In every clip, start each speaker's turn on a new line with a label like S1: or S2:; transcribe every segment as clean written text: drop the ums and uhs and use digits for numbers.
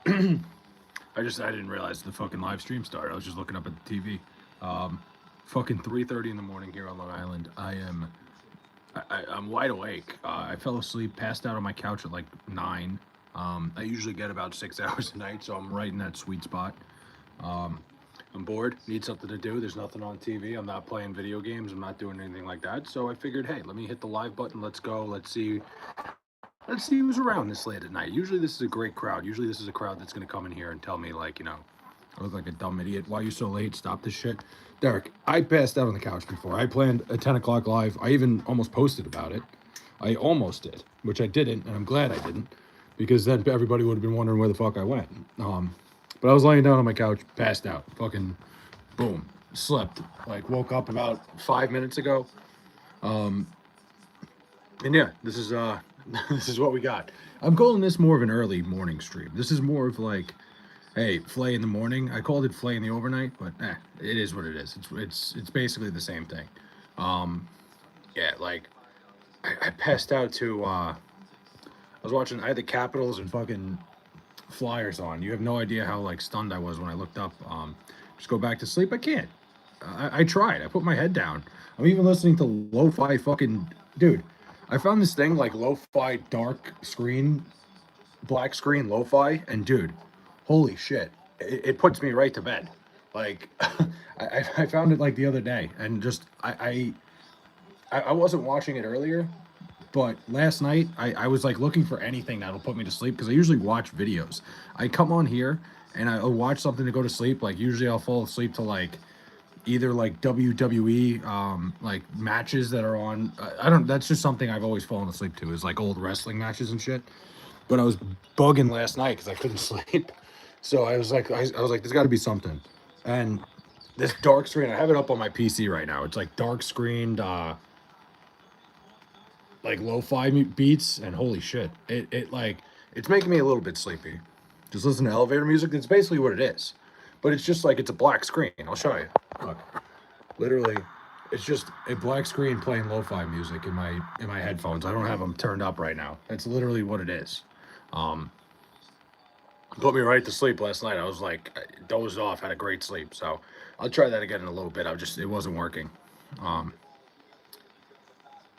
S1: I didn't realize the fucking live stream started. I was just looking up at the TV. Fucking 3:30 in the morning here on Long Island. I'm wide awake. I fell asleep, passed out on my couch at like 9. I usually get about 6 hours a night, so I'm right in that sweet spot. Um, I'm bored, need something to do. There's nothing on TV. I'm not playing video games. I'm not doing anything like that. So I figured, hey, let me hit the live button. Let's go. Let's see who's around this late at night. Usually this is a great crowd. Usually this is a crowd that's gonna come in here and tell me like, I look like a dumb idiot. Why are you so late? Stop this shit. Derek, I passed out on the couch before. I planned a 10 o'clock live. I even almost posted about it. I almost did, which I didn't, and I'm glad I didn't, because then everybody would have been wondering where the fuck I went. But I was laying down on my couch, passed out, fucking boom, slept. Like woke up about 5 minutes ago. Um, and yeah, this is this is what we got. I'm calling this more of an early morning stream. This is more of like, hey, Flay in the morning. I called it Flay in the overnight, but it is what it is. It's basically the same thing. Um, yeah, like I passed out to I was watching. I had the Capitals and fucking Flyers on. You have no idea how like stunned I was when I looked up. Just go back to sleep. I can't. I tried. I put my head down. I'm even listening to lo-fi fucking dude. I found this thing like lo-fi dark screen, black screen lo-fi, and dude, holy shit, it puts me right to bed. Like, I found it like the other day, and just I wasn't watching it earlier, but last night I was like looking for anything that'll put me to sleep because I usually watch videos. I come on here and I'll watch something to go to sleep. Like usually I'll fall asleep to like either like WWE like matches that are on. I don't. That's just something I've always fallen asleep to is like old wrestling matches and shit. But I was bugging last night because I couldn't sleep. So I was like, there's got to be something. And this dark screen, I have it up on my PC right now. It's like dark screened, like lo-fi beats, and holy shit, it like it's making me a little bit sleepy. Just listen to elevator music. That's basically what it is. But it's just like it's a black screen. I'll show you. Look, literally, it's just a black screen playing lo-fi music in my headphones. I don't have them turned up right now. That's literally what it is. Um, Put me right to sleep last night. I was like, I dozed off, had a great sleep. So I'll try that again in a little bit. It wasn't working. Um,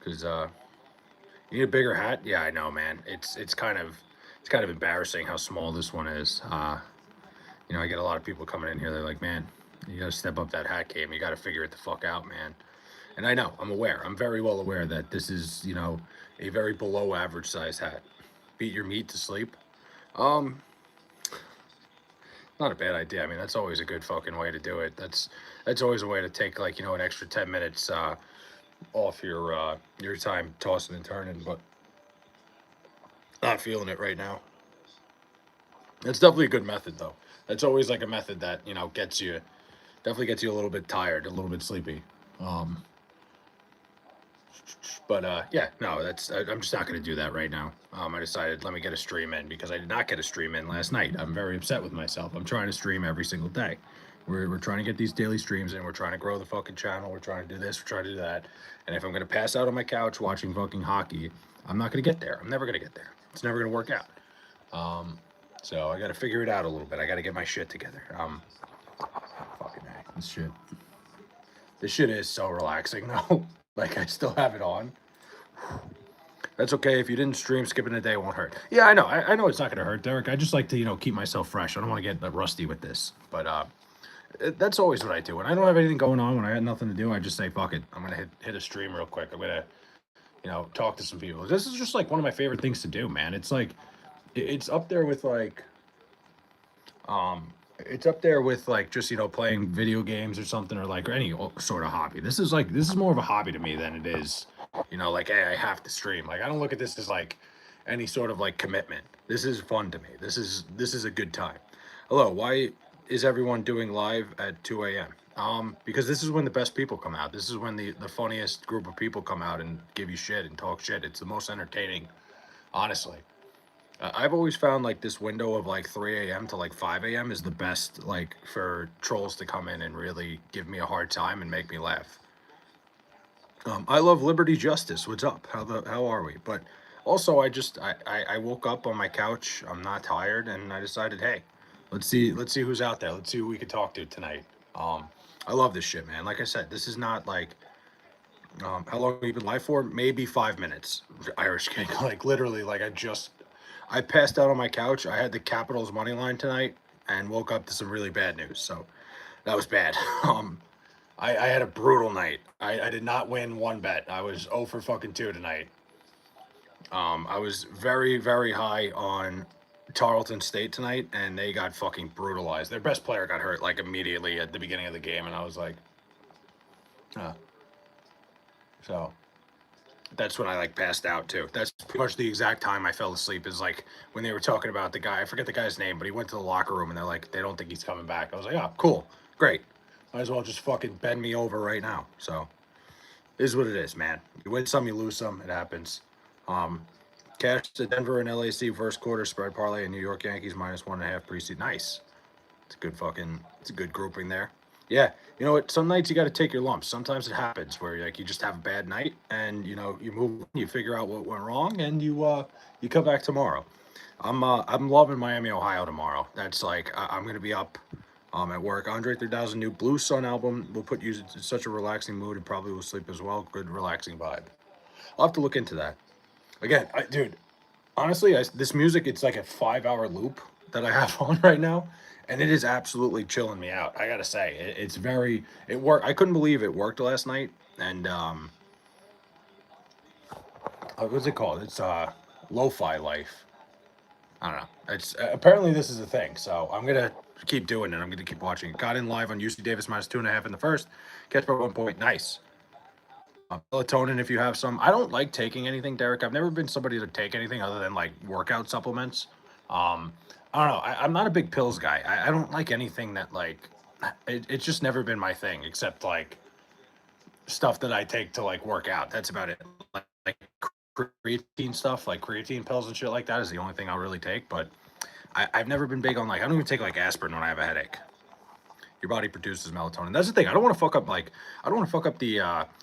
S1: cause You need a bigger hat. Yeah, I know, man. It's kind of embarrassing how small this one is. I get a lot of people coming in here. They're like, man, you got to step up that hat game. You got to figure it the fuck out, man. And I know, I'm aware. I'm very well aware that this is, a very below average size hat. Beat your meat to sleep. Um, Not a bad idea. I mean, that's always a good fucking way to do it. That's always a way to take like an extra 10 minutes off your time tossing and turning. But not feeling it right now. It's definitely a good method though. That's always like a method that definitely gets you a little bit tired, a little bit sleepy. Um, but yeah, no, I'm just not going to do that right now. I decided let me get a stream in because I did not get a stream in last night. I'm very upset with myself. I'm trying to stream every single day. We're trying to get these daily streams in. We're trying to grow the fucking channel. We're trying to do this. We're trying to do that. And if I'm going to pass out on my couch watching fucking hockey, I'm not going to get there. I'm never going to get there. It's never going to work out. So I got to figure it out a little bit. I got to get my shit together. Fucking A. This shit. This shit is so relaxing though. Like I still have it on. That's okay. If you didn't stream, skipping a day won't hurt. Yeah, I know. I know it's not gonna hurt, Derek. I just like to, keep myself fresh. I don't want to get rusty with this. But that's always what I do. When I don't have anything going on, when I got nothing to do, I just say, fuck it. I'm gonna hit a stream real quick. I'm gonna, talk to some people. This is just like one of my favorite things to do, man. It's like it's up there with like it's up there with like just playing video games or something or like any sort of hobby. This is more of a hobby to me than it is like, hey, I have to stream. Like I don't look at this as like any sort of like commitment. This is fun to me. This is a good time. Hello, why is everyone doing live at 2 a.m.? Because this is when the best people come out. This is when the funniest group of people come out and give you shit and talk shit. It's the most entertaining, honestly. I've always found like this window of like 3 a.m. to like 5 a.m. is the best, like for trolls to come in and really give me a hard time and make me laugh. I love liberty justice. What's up? How are we? But Also, I woke up on my couch. I'm not tired, and I decided, hey, let's see who's out there. Let's see who we can talk to tonight. Um, I love this shit, man. Like I said, this is not like how long have you been live for? Maybe 5 minutes. Irish King, like literally, like I passed out on my couch. I had the Capitals money line tonight, and woke up to some really bad news. So that was bad. I had a brutal night. I did not win one bet. I was 0 for fucking 2 tonight. I was very, very high on Tarleton State tonight, and they got fucking brutalized. Their best player got hurt like immediately at the beginning of the game, and I was like, huh. So that's when I like passed out too. That's pretty much the exact time I fell asleep. Is like when they were talking about the guy. I forget the guy's name, but he went to the locker room, and they're like, they don't think he's coming back. I was like, oh, cool, great. Might as well just fucking bend me over right now. So, it is what it is, man. You win some, you lose some. It happens. Um, Cash to Denver and LAC first quarter spread parlay and New York Yankees -1.5 preseason. Nice. It's a good grouping there. Yeah, you know what? Some nights you got to take your lumps. Sometimes it happens where like you just have a bad night, and you move, you figure out what went wrong, and you come back tomorrow. I'm loving Miami, Ohio tomorrow. That's like I'm gonna be up at work. Andre 3000 new Blue Sun album will put you in such a relaxing mood and probably will sleep as well. Good relaxing vibe. I'll have to look into that. Again, dude, honestly, this music, it's like a 5 hour loop that I have on right now, and it is absolutely chilling me out. I gotta say, it's very, it worked. I couldn't believe it worked last night, and what's it called? It's lo-fi life. I don't know. It's apparently this is a thing, so I'm gonna keep doing it. I'm gonna keep watching it. Got in live on UC Davis -2.5 in the first. Catch by 1 point. Nice. Melatonin, if you have some. I don't like taking anything, Derek. I've never been somebody to take anything other than like workout supplements. I don't know. I'm not a big pills guy. I don't like anything that like. It's just never been my thing, except like stuff that I take to like work out. That's about it. Like creatine stuff, like creatine pills and shit like that is the only thing I'll really take. But I've never been big on like I don't even take like aspirin when I have a headache. Your body produces melatonin. That's the thing. I don't want to fuck up like I don't want to fuck up the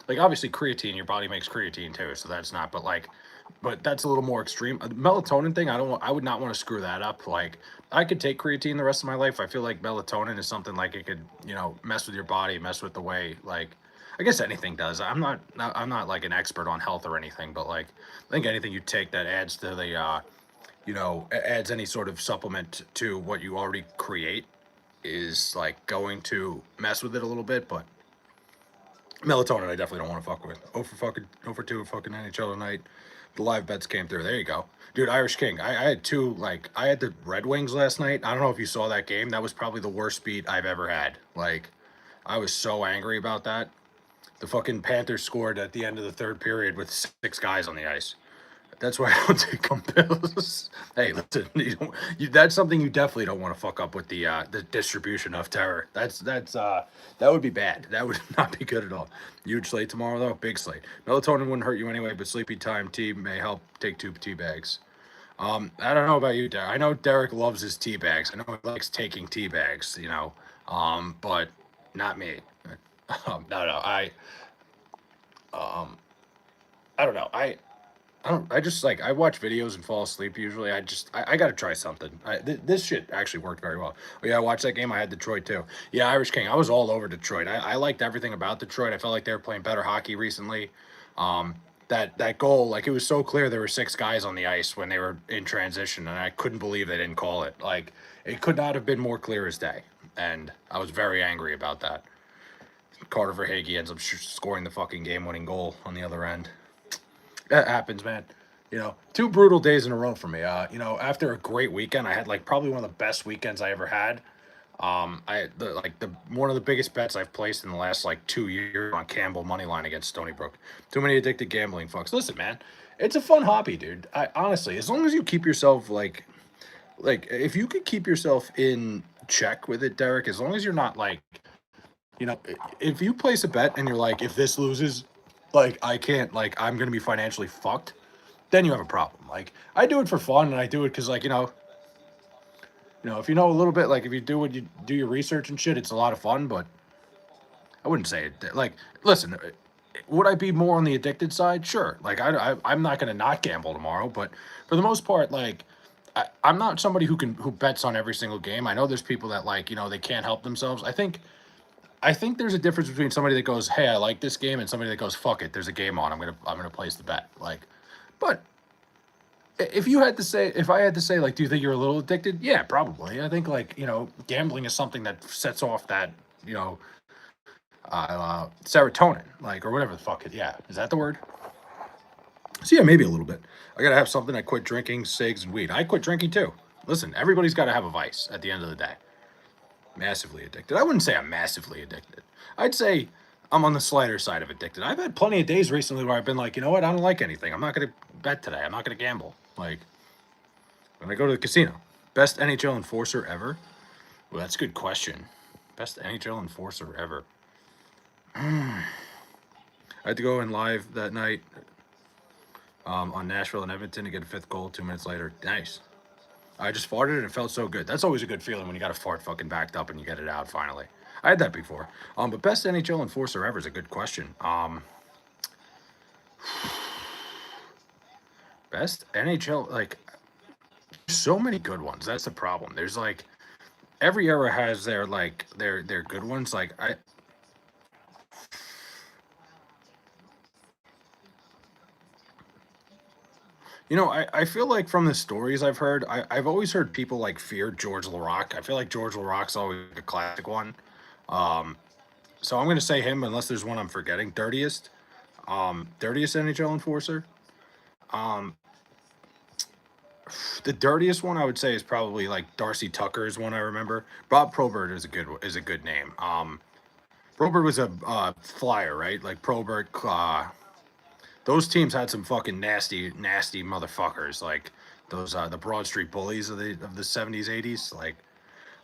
S1: like obviously creatine. Your body makes creatine too, so that's not. But that's a little more extreme. The melatonin thing, I would not want to screw that up. Like I could take creatine the rest of my life. I feel like melatonin is something like it could mess with your body, mess with the way like I guess anything does. I'm not like an expert on health or anything, but like I think anything you take that adds to the adds any sort of supplement to what you already create is like going to mess with it a little bit, but melatonin I definitely don't want to fuck with. Over 2 fucking NHL tonight. The live bets came through. There you go. Dude, Irish King. I had I had the Red Wings last night. I don't know if you saw that game. That was probably the worst beat I've ever had. Like, I was so angry about that. The fucking Panthers scored at the end of the third period with 6 guys on the ice. That's why I don't take on pills. Hey, listen, that's something you definitely don't want to fuck up with the distribution of terror. That would be bad. That would not be good at all. Huge slate tomorrow though, big slate. Melatonin wouldn't hurt you anyway, but sleepy time tea may help. Take 2 tea bags. I don't know about you, Derek. I know Derek loves his tea bags. I know he likes taking tea bags. But not me. No. I don't know. I just like I watch videos and fall asleep usually. I got to try something. This shit actually worked very well. Oh, yeah, I watched that game. I had Detroit too. Yeah, Irish King. I was all over Detroit. I liked everything about Detroit. I felt like they were playing better hockey recently. That goal, like it was so clear there were 6 guys on the ice when they were in transition, and I couldn't believe they didn't call it. Like it could not have been more clear as day, and I was very angry about that. Carter Verhaeghe ends up scoring the fucking game-winning goal on the other end. That happens, man. 2 brutal days in a row for me. After a great weekend, I had like probably one of the best weekends I ever had. One of the biggest bets I've placed in the last like 2 years on Campbell money line against Stony Brook. Too many addicted gambling fucks. Listen, man, it's a fun hobby, dude. I honestly, as long as you keep yourself like if you could keep yourself in check with it, Derek, as long as you're not like, if you place a bet and you're like, if this loses, like I can't, like I'm gonna be financially fucked, then you have a problem. Like I do it for fun, and I do it because like if you know a little bit, like if you do what you do your research and shit, it's a lot of fun. But I wouldn't say it like listen. would I be more on the addicted side? Sure. Like I'm not going to not gamble tomorrow, but for the most part, like I'm not somebody who bets on every single game. I know there's people that like they can't help themselves. I think there's a difference between somebody that goes, "Hey, I like this game," and somebody that goes, "Fuck it, there's a game on. I'm gonna place the bet." Like, but if I had to say, like, do you think you're a little addicted? Yeah, probably. I think like gambling is something that sets off that you know serotonin, like or whatever the fuck it. Yeah, is that the word? So yeah, maybe a little bit. I gotta have something. I quit drinking cigs and weed. I quit drinking too. Listen, everybody's got to have a vice at the end of the day. Massively addicted. I wouldn't say I'm massively addicted. I'd say I'm on the slighter side of addicted. I've had plenty of days recently where I've been like, you know what? I don't like anything. I'm not going to bet today. I'm not going to gamble. Like when I go to the casino. Best NHL enforcer ever? Well, that's a good question. Best NHL enforcer ever. I had to go in live that night on Nashville and Edmonton to get a fifth goal 2 minutes later. Nice. I just farted and it felt so good. That's always a good feeling when you got a fart fucking backed up and you get it out finally. I had that before. But best NHL enforcer ever is a good question. Best NHL, like, so many good ones. That's the problem. There's like every era has their like their good ones. Like I feel like from the stories I've heard, I've always heard people like fear George LaRock. I feel like George LaRock's always a classic one. Um, so I'm gonna say him unless there's one I'm forgetting. Dirtiest NHL enforcer. Um, the dirtiest one I would say is probably like Darcy Tucker is one I remember. Bob Probert is a good name. Probert was a flyer, right? Like Probert, those teams had some fucking nasty motherfuckers. Like those the Broad Street Bullies of the 70s, 80s. Like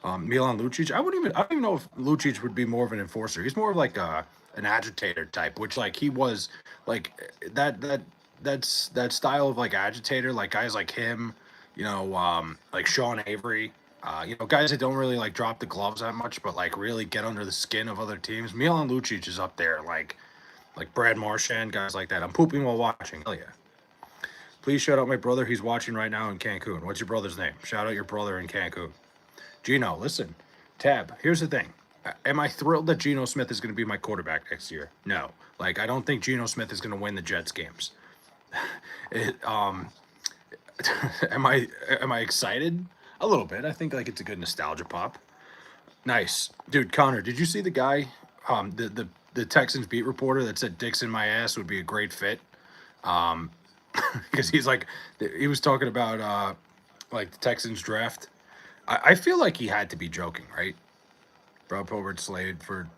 S1: Milan Lucic. I don't even know if Lucic would be more of an enforcer. He's more of like an agitator type, which like he was like that style of like agitator, like guys like him, like Sean Avery, guys that don't really like drop the gloves that much, but like really get under the skin of other teams. Milan Lucic is up there, like Brad Marchand, guys like that. I'm pooping while watching. Hell yeah. Please shout out my brother. He's watching right now in Cancun. What's your brother's name? Shout out your brother in Cancun. Gino, listen. Tab, here's the thing. Am I thrilled that Geno Smith is going to be my quarterback next year? No. Like, I don't think Geno Smith is going to win the Jets games. It, am I excited? A little bit. I think like it's a good nostalgia pop. Nice. Dude, Connor, did you see the guy, the Texans beat reporter that said dicks in my ass would be a great fit? Um, because he was talking about like the Texans draft. I feel like he had to be joking, right? Rob Hobart Slade for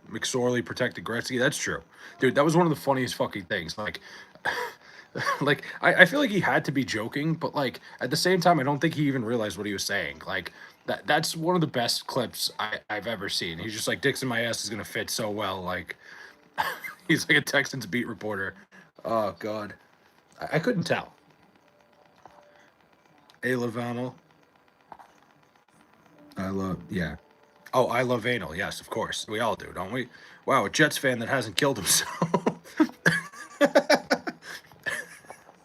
S1: McSorley protected Gretzky. That's true, dude. That was one of the funniest fucking things. Like, like I feel like he had to be joking, but like at the same time, I don't think he even realized what he was saying. Like that's one of the best clips I've ever seen. He's just like, "Dicks in my ass is gonna fit so well." Like, he's like a Texans beat reporter. Oh God, I couldn't tell. A Lavanel. I love, yeah. Oh, I love anal. Yes, of course. We all do, don't we? Wow, a Jets fan that hasn't killed himself.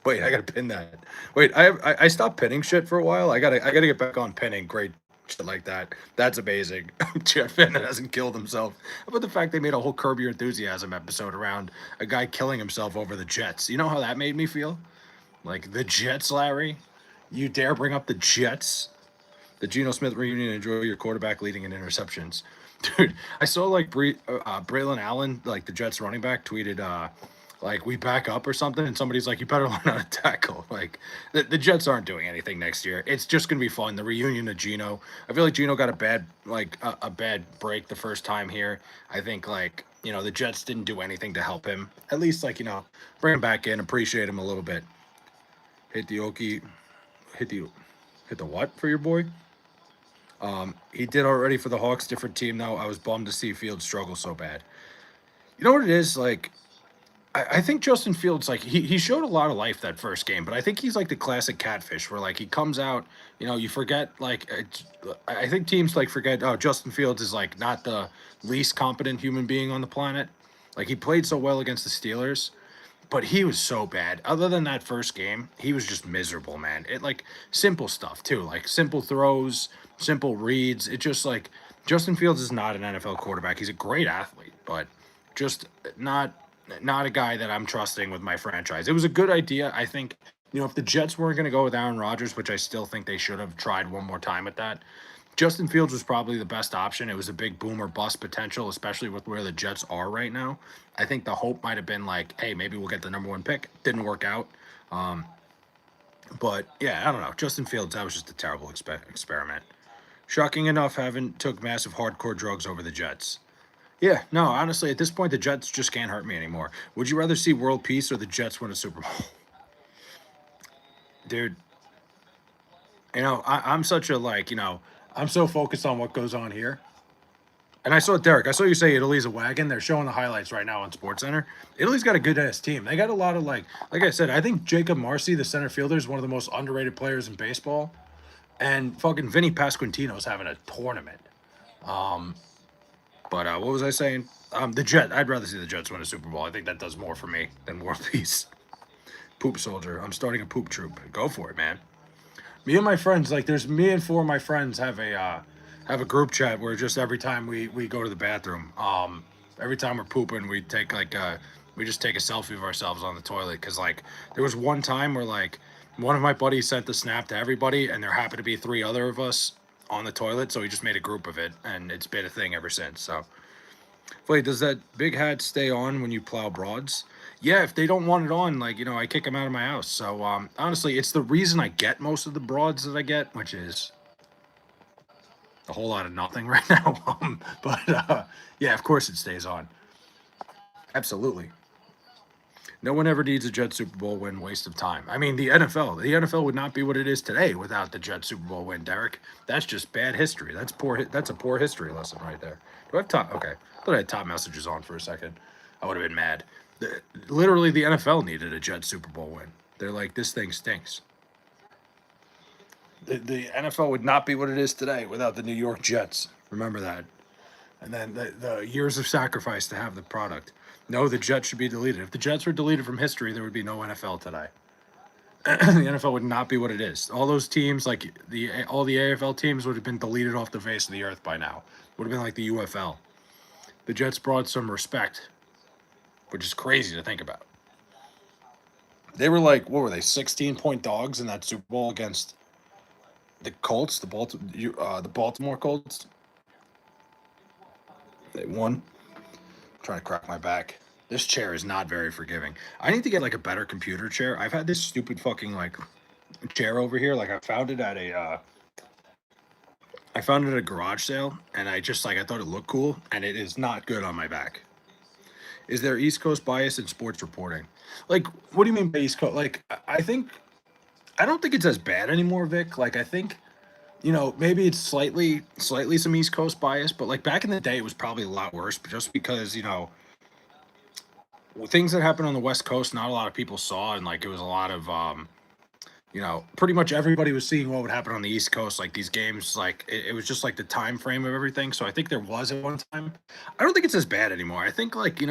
S1: Wait, I gotta pin that. Wait, I stopped pinning shit for a while. I gotta get back on pinning great shit like that. That's amazing. Jet fan that hasn't killed himself. How about the fact they made a whole Curb Your Enthusiasm episode around a guy killing himself over the Jets? You know how that made me feel? Like the Jets, Larry. You dare bring up the Jets? The Geno Smith reunion. Enjoy your quarterback leading in interceptions, dude. I saw like Braylon Allen, like the Jets running back, tweeted like we back up or something, and somebody's like, you better learn how to tackle. Like the Jets aren't doing anything next year. It's just gonna be fun. The reunion of Geno. I feel like Geno got a bad break the first time here. I think like the Jets didn't do anything to help him. At least like bring him back in, appreciate him a little bit. Hit the Okie, hit the what for your boy? He did already for the Hawks, different team though. I was bummed to see Fields struggle so bad. You know what it is? Like, I think Justin Fields, like, he showed a lot of life that first game, but I think he's like the classic catfish where, like, he comes out, you forget, like, I think teams, like, forget, oh, Justin Fields is, like, not the least competent human being on the planet. Like, he played so well against the Steelers, but he was so bad. Other than that first game, he was just miserable, man. It like simple stuff too, like simple throws, simple reads. It just like Justin Fields is not an NFL quarterback. He's a great athlete, but just not a guy that I'm trusting with my franchise. It was a good idea, I think. If the Jets weren't going to go with Aaron Rodgers, which I still think they should have tried one more time at that, Justin Fields was probably the best option. It was a big boom or bust potential, especially with where the Jets are right now. I think the hope might have been like, hey, maybe we'll get the number one pick. Didn't work out. But yeah, I don't know. Justin Fields, that was just a terrible experiment. Shocking enough, haven't took massive hardcore drugs over the Jets. Yeah, no, honestly, at this point, the Jets just can't hurt me anymore. Would you rather see world peace or the Jets win a Super Bowl? Dude, I'm such a I'm so focused on what goes on here. And I saw Derek. I saw you say Italy's a wagon. They're showing the highlights right now on SportsCenter. Italy's got a good ass team. They got a lot of like I said, I think Jacob Marcy, the center fielder, is one of the most underrated players in baseball. And fucking Vinny Pasquantino's having a tournament. But what was I saying? The Jet. I'd rather see the Jets win a Super Bowl. I think that does more for me than world peace. Poop soldier. I'm starting a poop troop. Go for it, man. Me and my friends, like, there's me and four of my friends have a group chat where just every time we go to the bathroom, every time we're pooping, we take we just take a selfie of ourselves on the toilet. Because like there was one time where like one of my buddies sent the snap to everybody, and there happened to be three other of us on the toilet, so he just made a group of it, and it's been a thing ever since. So, wait, does that big hat stay on when you plow broads? Yeah, if they don't want it on, like, I kick them out of my house. So, honestly, it's the reason I get most of the broads that I get, which is a whole lot of nothing right now. But yeah, of course it stays on. Absolutely. No one ever needs a Jet Super Bowl win. Waste of time. I mean, the NFL would not be what it is today without the Jet Super Bowl win, Derek. That's just bad history. That's poor. That's a poor history lesson right there. Do I have top? Okay, I thought I had top messages on for a second. I would have been mad. Literally, the NFL needed a Jet Super Bowl win. They're like, this thing stinks. The NFL would not be what it is today without the New York Jets. Remember that. And then the years of sacrifice to have the product. No, the Jets should be deleted. If the Jets were deleted from history, there would be no NFL today. The NFL would not be what it is. All those teams, like all the AFL teams, would have been deleted off the face of the earth by now. Would have been like the UFL. The Jets brought some respect, which is crazy to think about. They were like, what were they, 16-point dogs in that Super Bowl against the Colts, the Baltimore Colts. They won. I'm trying to crack my back. This chair is not very forgiving. I need to get like a better computer chair. I've had this stupid fucking like chair over here. Like I found it at a garage sale, and I thought it looked cool, and it is not good on my back. Is there East Coast bias in sports reporting? Like, what do you mean by East Coast? Like, I don't think it's as bad anymore, Vic. Like, I think, maybe it's slightly some East Coast bias, but like back in the day, it was probably a lot worse, just because, things that happened on the West Coast, not a lot of people saw, and like it was a lot of, pretty much everybody was seeing what would happen on the East Coast. Like these games, like it was just like the time frame of everything. So I think there was at one time. I don't think it's as bad anymore. I think like,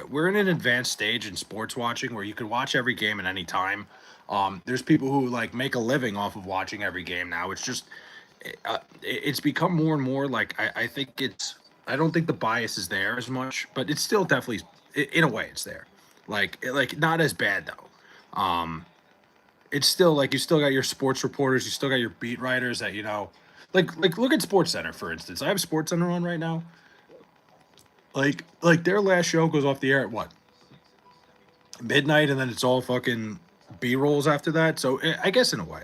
S1: we're in an advanced stage in sports watching where you can watch every game at any time. There's people who like make a living off of watching every game now. It's just, it's become more and more like, I think I don't think the bias is there as much, but it's still definitely, in a way it's there. Like not as bad though. It's still like you still got your sports reporters, you still got your beat writers that like look at SportsCenter for instance. I have SportsCenter on right now. Like their last show goes off the air at what, midnight, and then it's all fucking B-rolls after that. So I guess in a way,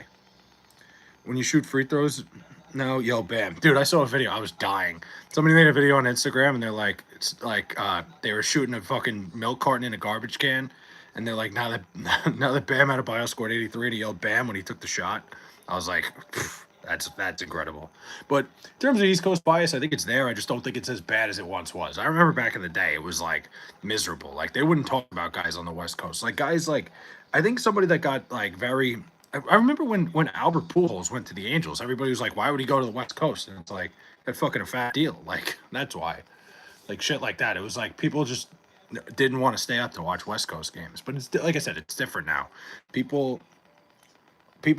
S1: when you shoot free throws, no, yo, bam, dude. I saw a video. I was dying. Somebody made a video on Instagram, and they're like, it's like they were shooting a fucking milk carton in a garbage can. And they're like, now that Bam Adebayo scored 83 and he yelled Bam when he took the shot. I was like, that's incredible. But in terms of East Coast bias, I think it's there. I just don't think it's as bad as it once was. I remember back in the day, it was like miserable. Like they wouldn't talk about guys on the West Coast. Like guys like, I think somebody that got like very, I remember when Albert Pujols went to the Angels, everybody was like, why would he go to the West Coast? And it's like, that's fucking a fat deal. Like, that's why. Like shit like that. It was like people just, didn't want to stay up to watch West Coast games. But it's like I said, it's different now. People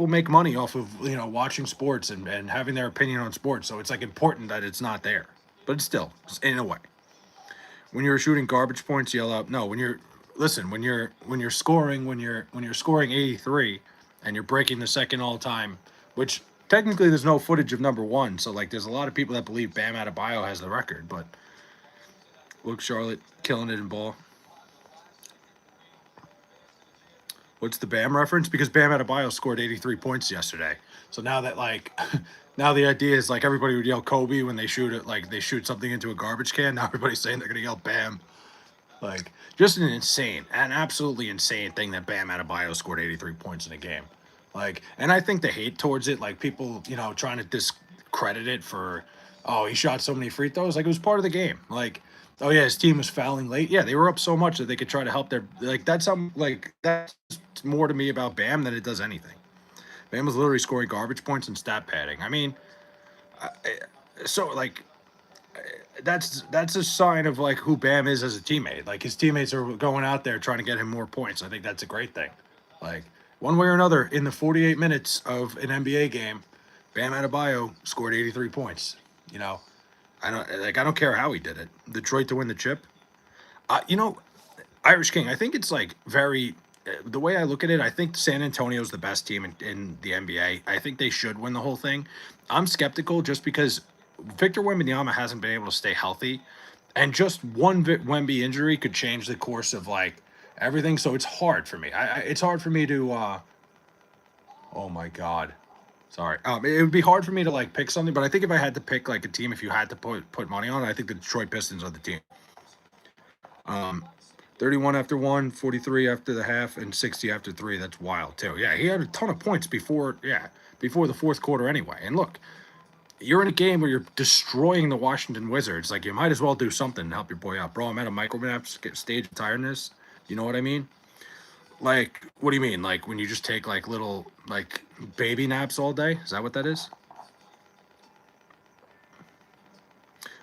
S1: make money off of watching sports and having their opinion on sports. So it's like important that it's not there. But it's still in a way. When you're shooting garbage points, yell out no. When you're scoring 83 and you're breaking the second all time, which technically there's no footage of number one. So like there's a lot of people that believe Bam Adebayo has the record, but look, Charlotte killing it in ball. What's the Bam reference? Because Bam Adebayo scored 83 points yesterday. So now that now the idea is like everybody would yell Kobe when they shoot it, like they shoot something into a garbage can. Now everybody's saying they're gonna yell Bam. Like just an absolutely insane thing that Bam Adebayo scored 83 points in a game. Like, and I think the hate towards it, like people, trying to discredit it for, oh, he shot so many free throws. Like it was part of the game. Like, oh yeah, his team was fouling late. Yeah, they were up so much that they could try to help that's more to me about Bam than it does anything. Bam was literally scoring garbage points and stat padding. I mean, so like that's a sign of like who Bam is as a teammate. Like his teammates are going out there trying to get him more points. I think that's a great thing. Like one way or another, in the 48 minutes of an NBA game, Bam Adebayo scored 83 points. I don't care how he did it. Detroit to win the chip. Irish King. I think it's like very. The way I look at it, I think San Antonio's the best team in the NBA. I think they should win the whole thing. I'm skeptical just because Victor Wembanyama hasn't been able to stay healthy, and just one Wemby injury could change the course of like everything. So it's hard for me. It's hard for me to. Oh my God, sorry. It would be hard for me to like pick something, but I think if I had to pick like a team, if you had to put money on it, I think the Detroit Pistons are the team. 31 after 1, 43 after the half, and 60 after 3. That's wild, too. Yeah, he had a ton of points before the fourth quarter anyway. And look, you're in a game where you're destroying the Washington Wizards. Like, you might as well do something to help your boy out. Bro, I'm at a micronap stage of tiredness. You know what I mean? Like, what do you mean? Like, when you just take, like, little, like, baby naps all day? Is that what that is?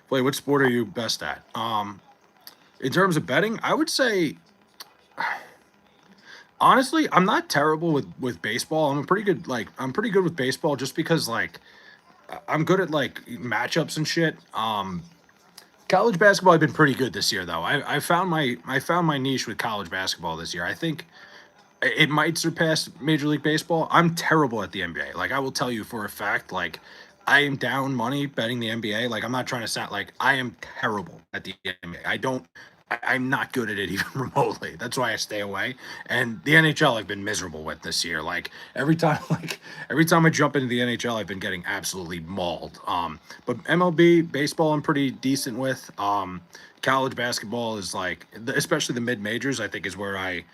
S1: Wait, what sport are you best at? In terms of betting, I would say, honestly, I'm not terrible with baseball. I'm pretty good with baseball just because like I'm good at like matchups and shit. College basketball I've been pretty good this year though. I found my niche with college basketball this year. I think it might surpass Major League Baseball. I'm terrible at the NBA. Like I will tell you for a fact, like I am down money betting the NBA. Like I'm not trying to sound like I am terrible at the NBA. I'm not good at it even remotely. That's why I stay away. And the NHL I've been miserable with this year. Like every time I jump into the NHL, I've been getting absolutely mauled. But MLB, baseball, I'm pretty decent with. College basketball is like, especially the mid majors, I think is where I.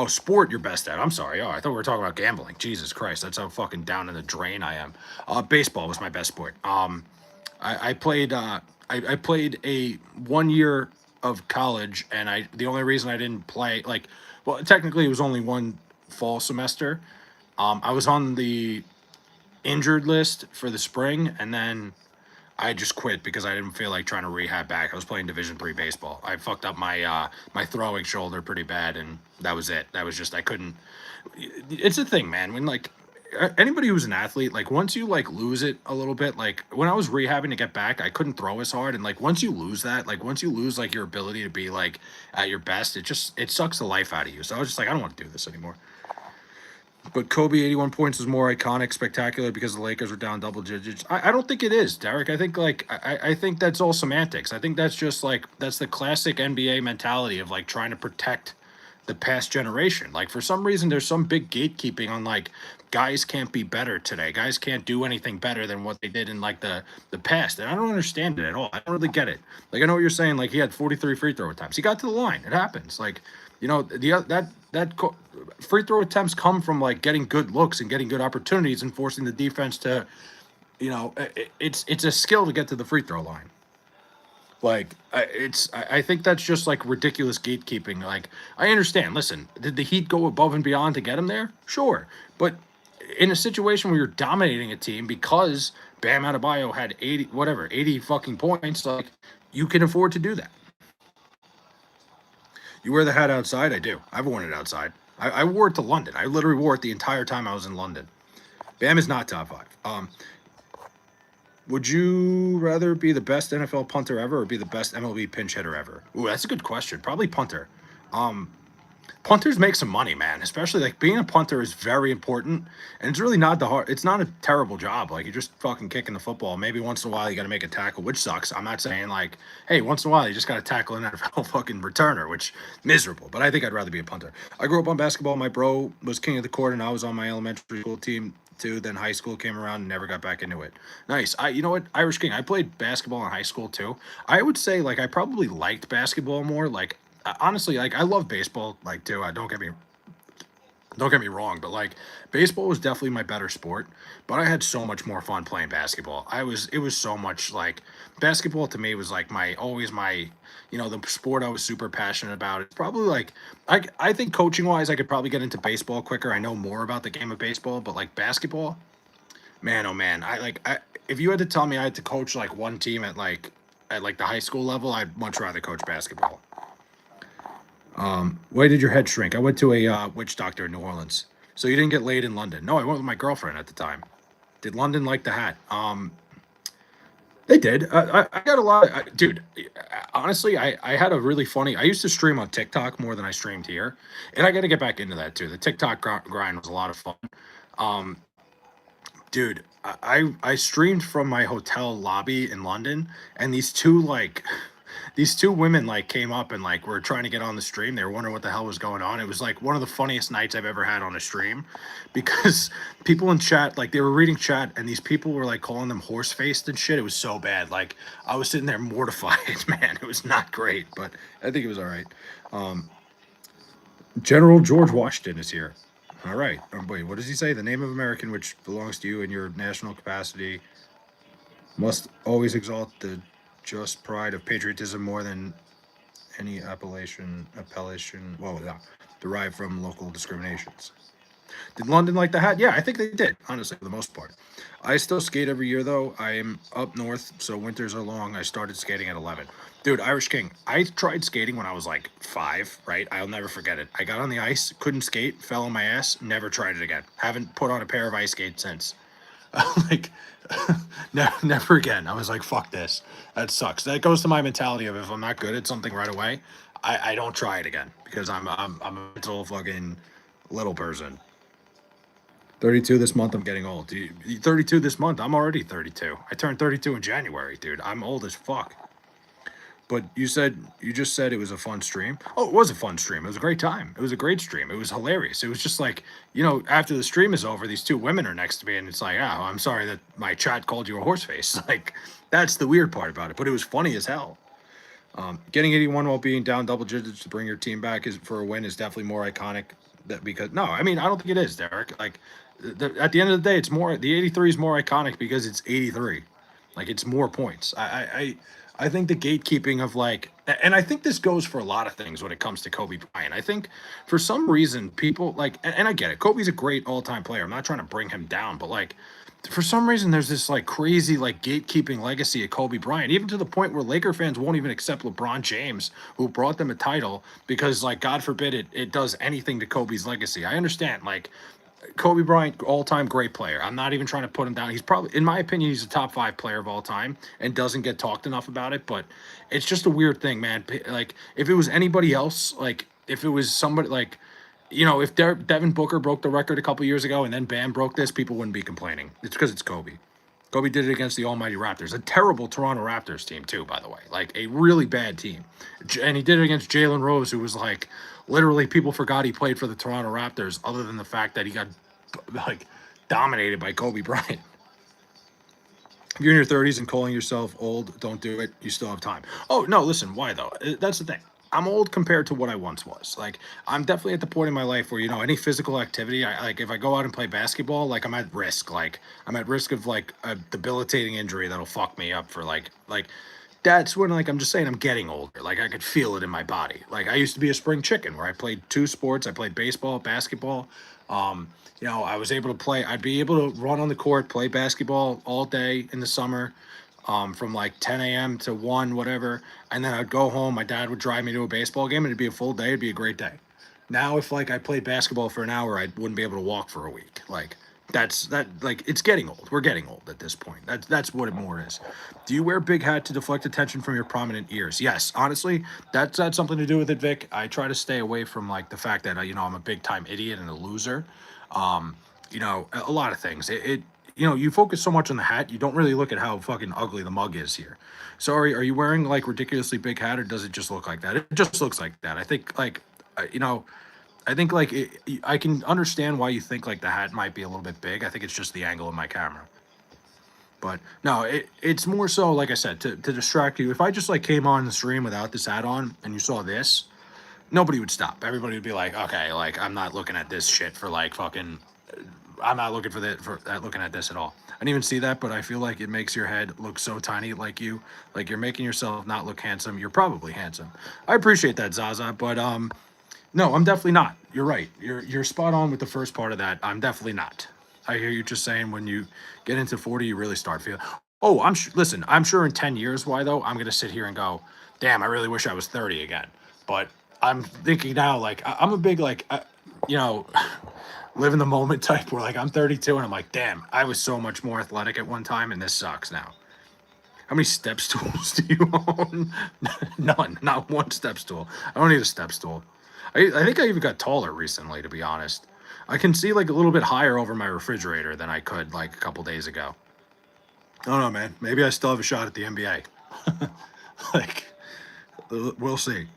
S1: Sport you're best at. I'm sorry. Oh, I thought we were talking about gambling. Jesus Christ, that's how fucking down in the drain I am. Baseball was my best sport. I played a 1 year of college, and the only reason I didn't play technically it was only one fall semester. I was on the injured list for the spring, and then I just quit because I didn't feel like trying to rehab back. I was playing Division III baseball. I fucked up my my throwing shoulder pretty bad, and that was it. That was just I couldn't. It's a thing, man. When like anybody who's an athlete, like once you like lose it a little bit, like when I was rehabbing to get back, I couldn't throw as hard, and like once you lose that, like once you lose like your ability to be like at your best, it sucks the life out of you. So I was just like, I don't want to do this anymore. But Kobe 81 points was more iconic, spectacular because the Lakers were down double digits. I don't think it is, Derek. I think I think that's all semantics. I think that's just like that's the classic NBA mentality of like trying to protect the past generation. Like for some reason there's some big gatekeeping on like guys can't be better today. Guys can't do anything better than what they did in like the past. And I don't understand it at all. I don't really get it. Like I know what you're saying, like he had 43 free throw attempts. He got to the line. It happens. Like free throw attempts come from like getting good looks and getting good opportunities and forcing the defense to, it's a skill to get to the free throw line. Like I think that's just like ridiculous gatekeeping. Like I understand. Listen, did the Heat go above and beyond to get him there? Sure, but in a situation where you're dominating a team because Bam Adebayo had 80 fucking points, like you can afford to do that. You wear the hat outside? I do. I've worn it outside. I wore it to London. I literally wore it the entire time I was in London. Bam is not top five. Would you rather be the best NFL punter ever or be the best MLB pinch hitter ever? Ooh, that's a good question. Probably punter. Um, Punters make some money, man. Especially like being a punter is very important, and it's really not the hard. It's not a terrible job. Like you're just fucking kicking the football. Maybe once in a while you got to make a tackle, which sucks. I'm not saying like, hey, once in a while you just got to tackle an NFL fucking returner, which miserable. But I think I'd rather be a punter. I grew up on basketball. My bro was king of the court, and I was on my elementary school team too. Then high school came around and never got back into it. Nice. You know what, Irish King. I played basketball in high school too. I would say like I probably liked basketball more. Like honestly, like I love baseball, like too. Don't get me wrong, but like baseball was definitely my better sport. But I had so much more fun playing basketball. It was so much like basketball to me was like my always my the sport I was super passionate about. It's probably like I think coaching wise, I could probably get into baseball quicker. I know more about the game of baseball, but like basketball, man, oh man, I if you had to tell me I had to coach like one team at like the high school level, I'd much rather coach basketball. Why did your head shrink? I went to a witch doctor in New Orleans. So you didn't get laid in London? No, I went with my girlfriend at the time. Did London like the hat? They did. I got a lot. Dude, honestly, I had a really funny. I used to stream on TikTok more than I streamed here, and I got to get back into that too. The TikTok grind was a lot of fun. Um, dude, I streamed from my hotel lobby in London, and these two women like came up and like were trying to get on the stream. They were wondering what the hell was going on. It was like one of the funniest nights I've ever had on a stream because people in chat like they were reading chat and these people were like calling them horse faced and shit. It was so bad. Like I was sitting there mortified, man. It was not great, but I think it was all right. Um, General George Washington is here. All right. Wait, what does he say? The name of American, which belongs to you in your national capacity, must always exalt the just pride of patriotism more than any appellation, well, yeah, derived from local discriminations. Did London like the hat? Yeah, I think they did, honestly, for the most part. I still skate every year, though. I'm up north, so winters are long. I started skating at 11. Dude, Irish King, I tried skating when I was like 5, right? I'll never forget it. I got on the ice, couldn't skate, fell on my ass, never tried it again. Haven't put on a pair of ice skates since. Like, never again. I was like, fuck this. That sucks. That goes to my mentality of if I'm not good at something right away, I don't try it again because I'm a mental fucking little person. 32 this month. I'm getting old. 32 this month. I'm already 32. I turned 32 in January, dude. I'm old as fuck. But you just said it was a fun stream. Oh, it was a fun stream. It was a great time. It was a great stream. It was hilarious. It was just like, after the stream is over, these two women are next to me, and it's like, oh, I'm sorry that my chat called you a horse face. Like, that's the weird part about it. But it was funny as hell. Getting 81 while being down double digits to bring your team back is for a win is definitely more iconic. That because no, I mean I don't think it is, Derek. Like, at the end of the day, it's more the 83 is more iconic because it's 83. Like it's more points. I think the gatekeeping of like, and I think this goes for a lot of things when it comes to Kobe Bryant. I think for some reason people like, and I get it. Kobe's a great all-time player. I'm not trying to bring him down, but like, for some reason there's this like crazy like gatekeeping legacy of Kobe Bryant, even to the point where Laker fans won't even accept LeBron James, who brought them a title, because like God forbid it does anything to Kobe's legacy. I understand like Kobe Bryant, all-time great player. I'm not even trying to put him down. He's probably, in my opinion, he's a top 5 player of all time and doesn't get talked enough about it. But it's just a weird thing, man. Like if it was anybody else, like if it was somebody like, if Devin Booker broke the record a couple years ago and then Bam broke this, people wouldn't be complaining. It's because it's Kobe. Kobe did it against the almighty Raptors, a terrible Toronto Raptors team too, by the way, like a really bad team. And he did it against Jalen Rose, who was like, literally people forgot he played for the Toronto Raptors, other than the fact that he got like dominated by Kobe Bryant. If you're in your 30s and calling yourself old, don't do it. You still have time. Oh, no, listen, why though? That's the thing. I'm old compared to what I once was. Like, I'm definitely at the point in my life where, any physical activity, I like if I go out and play basketball, like I'm at risk. Like, I'm at risk of like a debilitating injury that'll fuck me up for like that's when like I'm just saying I'm getting older. Like I could feel it in my body. Like I used to be a spring chicken where I played 2 sports. I played baseball, basketball. I was able to play. I'd be able to run on the court, play basketball all day in the summer. from like 10 a.m. to 1, whatever. And then I'd go home. My dad would drive me to a baseball game, and it'd be a full day. It'd be a great day. Now, if like I played basketball for an hour, I wouldn't be able to walk for a week. Like like it's getting old. We're getting old at this point. That's what it more is. Do you wear a big hat to deflect attention from your prominent ears? Yes, honestly, that's something to do with it, Vic. I try to stay away from like the fact that I'm a big time idiot and a loser. A lot of things. You focus so much on the hat, you don't really look at how fucking ugly the mug is here. So are you wearing like ridiculously big hat, or does it just look like that? It just looks like that. I think like you know I think like I can understand why you think like the hat might be a little bit big. I think it's just the angle of my camera. But no, it's more so like I said to distract you. If I just like came on the stream without this hat on and you saw this, nobody would stop. Everybody would be like, okay, like I'm not looking at this shit for like fucking. I'm not looking looking at this at all. I didn't even see that, but I feel like it makes your head look so tiny, like you're making yourself not look handsome. You're probably handsome. I appreciate that, Zaza, but no, I'm definitely not. You're right. You're spot on with the first part of that. I'm definitely not. I hear you just saying when you get into 40, you really start feeling. Oh, listen. I'm sure in 10 years, why though? I'm gonna sit here and go, damn, I really wish I was 30 again. But I'm thinking now, like I'm a big like, you know, live in the moment type. Where like I'm 32 and I'm like, damn, I was so much more athletic at one time, and this sucks now. How many step stools do you own? None. Not one step stool. I don't need a step stool. I think I even got taller recently, to be honest. I can see like a little bit higher over my refrigerator than I could like a couple days ago. I don't know, man. Maybe I still have a shot at the NBA. Like, we'll see.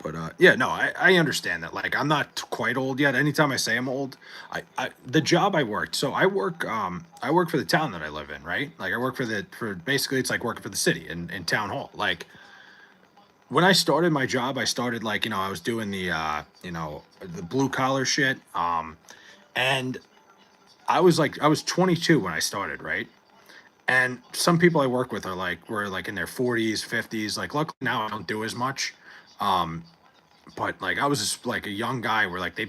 S1: But yeah, no, I understand that. Like, I'm not quite old yet. Anytime I say I'm old, the job I worked. So I work for the town that I live in, right? Like I work for basically it's like working for the city in town hall. Like when I started my job, I started like, I was doing the blue collar shit. And I was 22 when I started, right? And some people I work with were like in their 40s, 50s. Like luckily now I don't do as much. Um, but like I was just like a young guy where like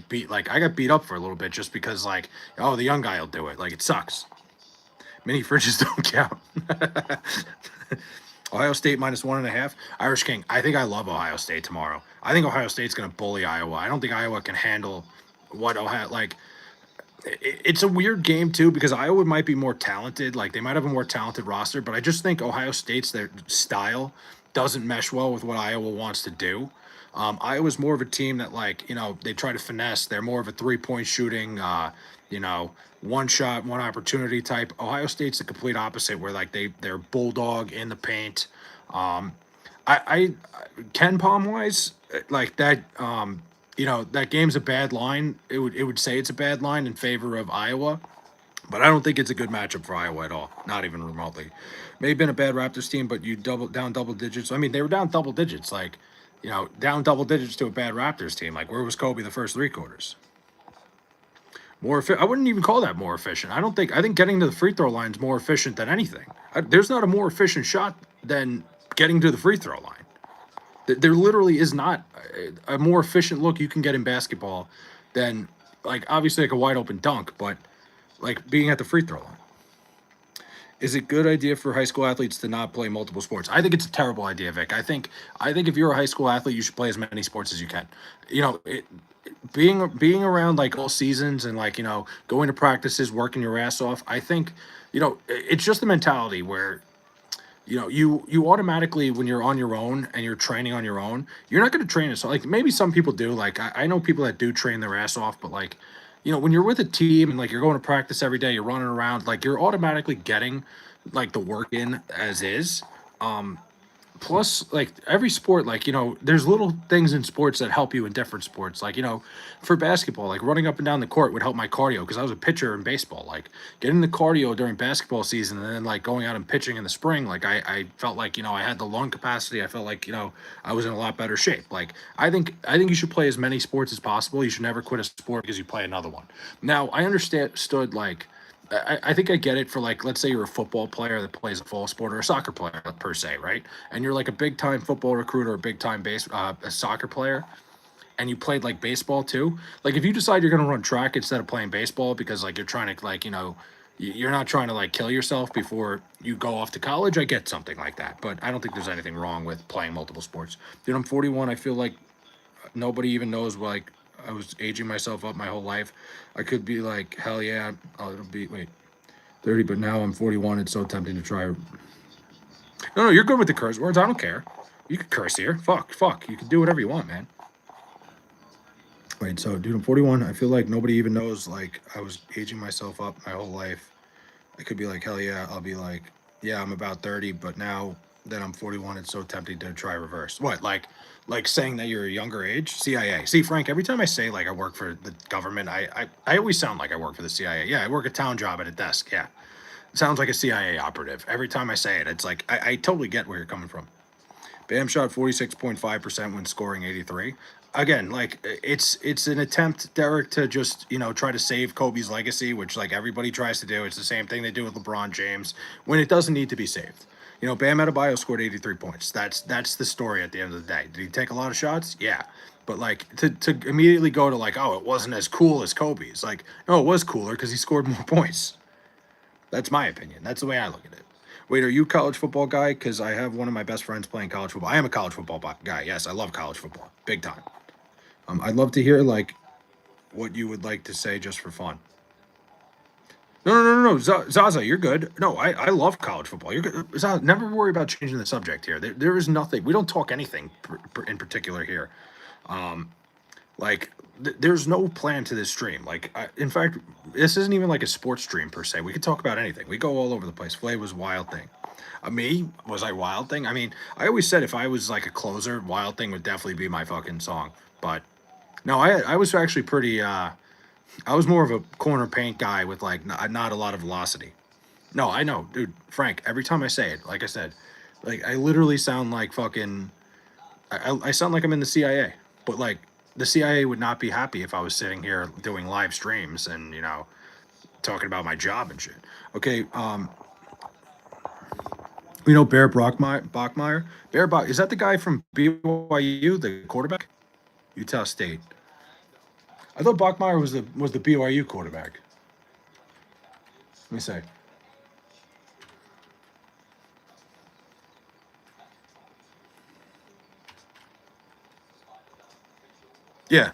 S1: I got beat up for a little bit just because like, oh, the young guy will do it. Like it sucks. Mini fridges don't count. Ohio State -1.5. Irish King. I think I love Ohio State tomorrow. I think Ohio State's going to bully Iowa. I don't think Iowa can handle what Ohio like. It's a weird game too because Iowa might be more talented. Like they might have a more talented roster, but I just think Ohio State's their style doesn't mesh well with what Iowa wants to do. Iowa's more of a team that like they try to finesse. They're more of a 3-point shooting, you know, one shot, one opportunity type. Ohio State's the complete opposite, where like they're bulldog in the paint. Um, I Ken Palm wise, like that. That game's a bad line. It would say it's a bad line in favor of Iowa, but I don't think it's a good matchup for Iowa at all. Not even remotely. May have been a bad Raptors team, but you down double digits. I mean, they were down double digits, like down double digits to a bad Raptors team. Like where was Kobe the first 3 quarters? I wouldn't even call that more efficient. I think getting to the free throw line is more efficient than anything. There's not a more efficient shot than getting to the free throw line. There literally is not a more efficient look you can get in basketball than like obviously like a wide open dunk, but like being at the free throw line. Is it a good idea for high school athletes to not play multiple sports? I think it's a terrible idea, Vic. I think if you're a high school athlete, you should play as many sports as you can. Being around like all seasons and like going to practices, working your ass off. I think it's just the mentality where you automatically when you're on your own and you're training on your own, you're not going to train as like maybe some people do. Like I know people that do train their ass off, but like when you're with a team and like you're going to practice every day, you're running around, like you're automatically getting like the work in as is. Plus like every sport, like there's little things in sports that help you in different sports, like for basketball, like running up and down the court would help my cardio because I was a pitcher in baseball. Like getting the cardio during basketball season and then like going out and pitching in the spring, like I felt like I had the lung capacity. I felt like I was in a lot better shape. Like I think you should play as many sports as possible. You should never quit a sport because you play another one. Now I understood like I think I get it for like, let's say you're a football player that plays a fall sport or a soccer player per se, right? And you're like a big time football recruiter or a big time a soccer player, and you played like baseball too. Like if you decide you're gonna run track instead of playing baseball because like you're trying to like you're not trying to like kill yourself before you go off to college. I get something like that, but I don't think there's anything wrong with playing multiple sports. Dude, I'm 41. I feel like nobody even knows like I was aging myself up my whole life. I could be like, hell yeah, it'll be wait 30, but now I'm 41. It's so tempting to try. No, you're good with the curse words. I don't care. You can curse here. Fuck. You can do whatever you want, man. Wait, so dude, I'm 41. I feel like nobody even knows like I was aging myself up my whole life. I could be like, hell yeah. I'll be like, yeah, I'm about 30, but now that I'm 41, it's so tempting to try reverse. What, like saying that you're a younger age? CIA. See, Frank, every time I say like I work for the government, I always sound like I work for the CIA. Yeah, I work a town job at a desk. Yeah. Sounds like a CIA operative. Every time I say it, it's like I totally get where you're coming from. Bam shot 46.5% when scoring 83. Again, like it's an attempt, Derek, to just try to save Kobe's legacy, which like everybody tries to do. It's the same thing they do with LeBron James when it doesn't need to be saved. Bam Adebayo scored 83 points. That's the story at the end of the day. Did he take a lot of shots? Yeah. But like to immediately go to like, oh, it wasn't as cool as Kobe's. Like, no, it was cooler because he scored more points. That's my opinion. That's the way I look at it. Wait, are you a college football guy? Because I have one of my best friends playing college football. I am a college football guy. Yes, I love college football. Big time. I'd love to hear, like, what you would like to say just for fun. No. Zaza, you're good. No, I love college football. You're good. Zaza, never worry about changing the subject here. There is nothing. We don't talk anything in particular here. Like, there's no plan to this stream. Like, in fact, this isn't even like a sports stream per se. We could talk about anything. We go all over the place. Flay was Wild Thing. Me? Was I Wild Thing? I mean, I always said if I was like a closer, Wild Thing would definitely be my fucking song. But no, I was actually pretty. I was more of a corner paint guy with like not a lot of velocity. No, I know, dude. Frank, every time I say it, like I said, like I literally sound like fucking. I sound like I'm in the CIA, but like the CIA would not be happy if I was sitting here doing live streams and talking about my job and shit. Okay, Bear Bachmeyer. Is that the guy from BYU, the quarterback? Utah State. I thought Bachmeyer was the BYU quarterback. Let me say. Yeah.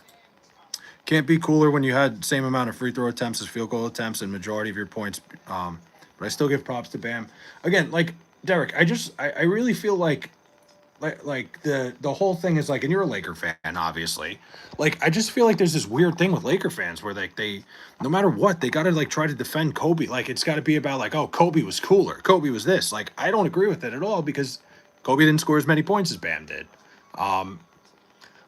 S1: Can't be cooler when you had same amount of free throw attempts as field goal attempts and majority of your points. But I still give props to Bam. Again, like Derek, I really feel like the whole thing is like, and you're a Laker fan, obviously. Like, I just feel like there's this weird thing with Laker fans where like they no matter what, they gotta like try to defend Kobe. Like it's gotta be about like, oh, Kobe was cooler. Kobe was this. Like, I don't agree with it at all because Kobe didn't score as many points as Bam did.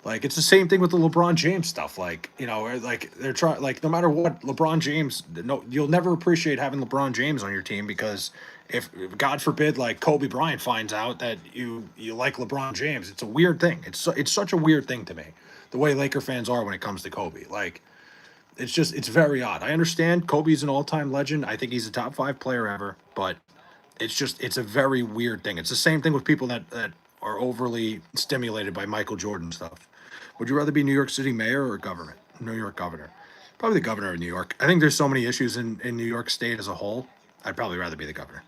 S1: Like it's the same thing with the LeBron James stuff. Like like they're trying. Like no matter what, LeBron James. No, you'll never appreciate having LeBron James on your team because if God forbid, like Kobe Bryant finds out that you like LeBron James, it's a weird thing. It's such a weird thing to me. The way Laker fans are when it comes to Kobe, like it's very odd. I understand Kobe's an all-time legend. I think he's a top 5 player ever, but it's a very weird thing. It's the same thing with people that are overly stimulated by Michael Jordan stuff. Would you rather be New York City mayor or government? New York governor. Probably the governor of New York. I think there's so many issues in New York State as a whole. I'd probably rather be the governor.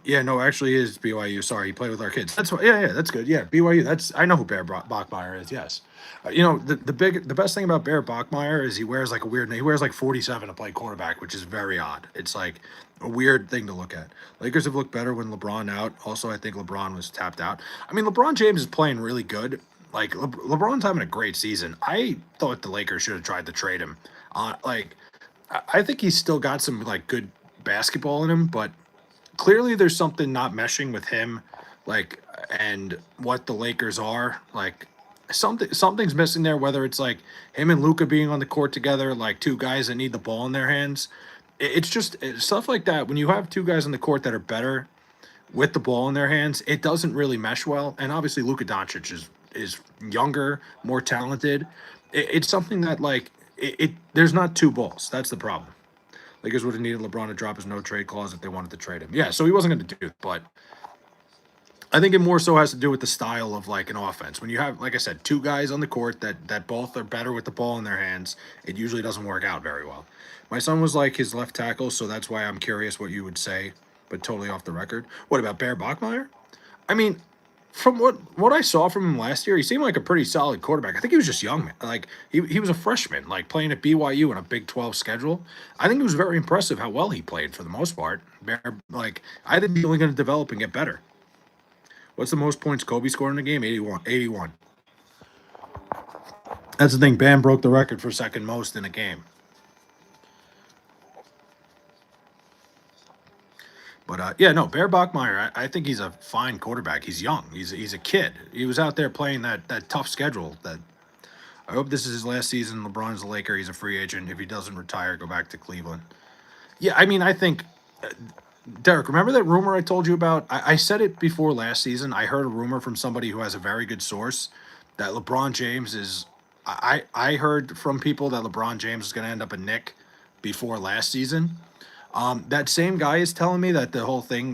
S1: Yeah, no, actually, it is BYU. Sorry, he played with our kids. That's what. Yeah, that's good. Yeah, BYU. I know who Bear Bachmeyer is. Yes, the best thing about Bear Bachmeyer is he wears like a weird. He wears like 47 to play quarterback, which is very odd. It's like a weird thing to look at. Lakers have looked better when LeBron out. Also, I think LeBron was tapped out. I mean, LeBron James is playing really good. Like LeBron's having a great season. I thought the Lakers should have tried to trade him. I think he's still got some like good basketball in him, but clearly there's something not meshing with him, like, and what the Lakers are. Like something's missing there, whether it's like him and Luka being on the court together, like two guys that need the ball in their hands. It's just stuff like that. When you have two guys on the court that are better with the ball in their hands, it doesn't really mesh well. And obviously Luka Doncic is younger, more talented. It's something that like there's not two balls. That's the problem. Lakers would have needed LeBron to drop his no trade clause if they wanted to trade him. Yeah, so he wasn't going to do it, but I think it more so has to do with the style of like an offense. When you have, like I said, two guys on the court that both are better with the ball in their hands, it usually doesn't work out very well. My son was like his left tackle, so that's why I'm curious what you would say, but totally off the record. What about Bear Bachmeyer? I mean, from what I saw from him last year, he seemed like a pretty solid quarterback. I think he was just young, man. Like he was a freshman, like playing at BYU in a Big 12 schedule. I think it was very impressive how well he played for the most part. Bear, like I think he's only going to develop and get better. What's the most points Kobe scored in a game? 81. 81. That's the thing. Bam broke the record for second most in a game. But yeah, no, Bear Bachmeyer, I think he's a fine quarterback. He's young. He's a kid. He was out there playing that tough schedule. That I hope this is his last season. LeBron's a Laker. He's a free agent. If he doesn't retire, go back to Cleveland. Yeah, I mean, I think Derek, remember that rumor I told you about? I said it before last season. I heard a rumor from somebody who has a very good source that LeBron James is. I heard from people that LeBron James is going to end up a Knick before last season. That same guy is telling me that the whole thing,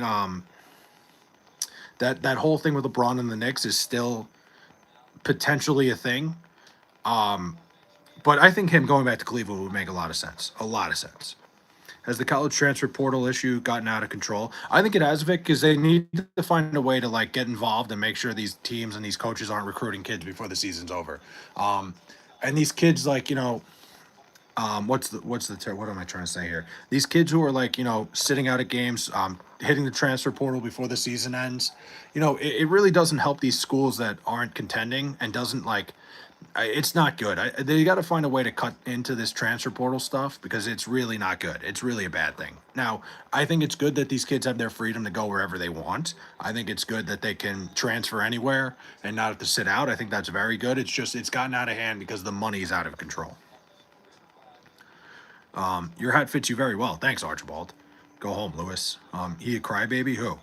S1: that whole thing with LeBron and the Knicks is still potentially a thing. But I think him going back to Cleveland would make a lot of sense. A lot of sense. Has the college transfer portal issue gotten out of control? I think it has, Vic, because they need to find a way to like get involved and make sure these teams and these coaches aren't recruiting kids before the season's over. And these kids, like what am I trying to say here? These kids who are like sitting out at games, hitting the transfer portal before the season ends. It really doesn't help these schools that aren't contending and doesn't like it's not good. They got to find a way to cut into this transfer portal stuff because it's really not good. It's really a bad thing. Now, I think it's good that these kids have their freedom to go wherever they want. I think it's good that they can transfer anywhere and not have to sit out. I think that's very good. It's just it's gotten out of hand because the money's out of control. Your hat fits you very well. Thanks, Archibald. Go home, Lewis. He a crybaby? Who?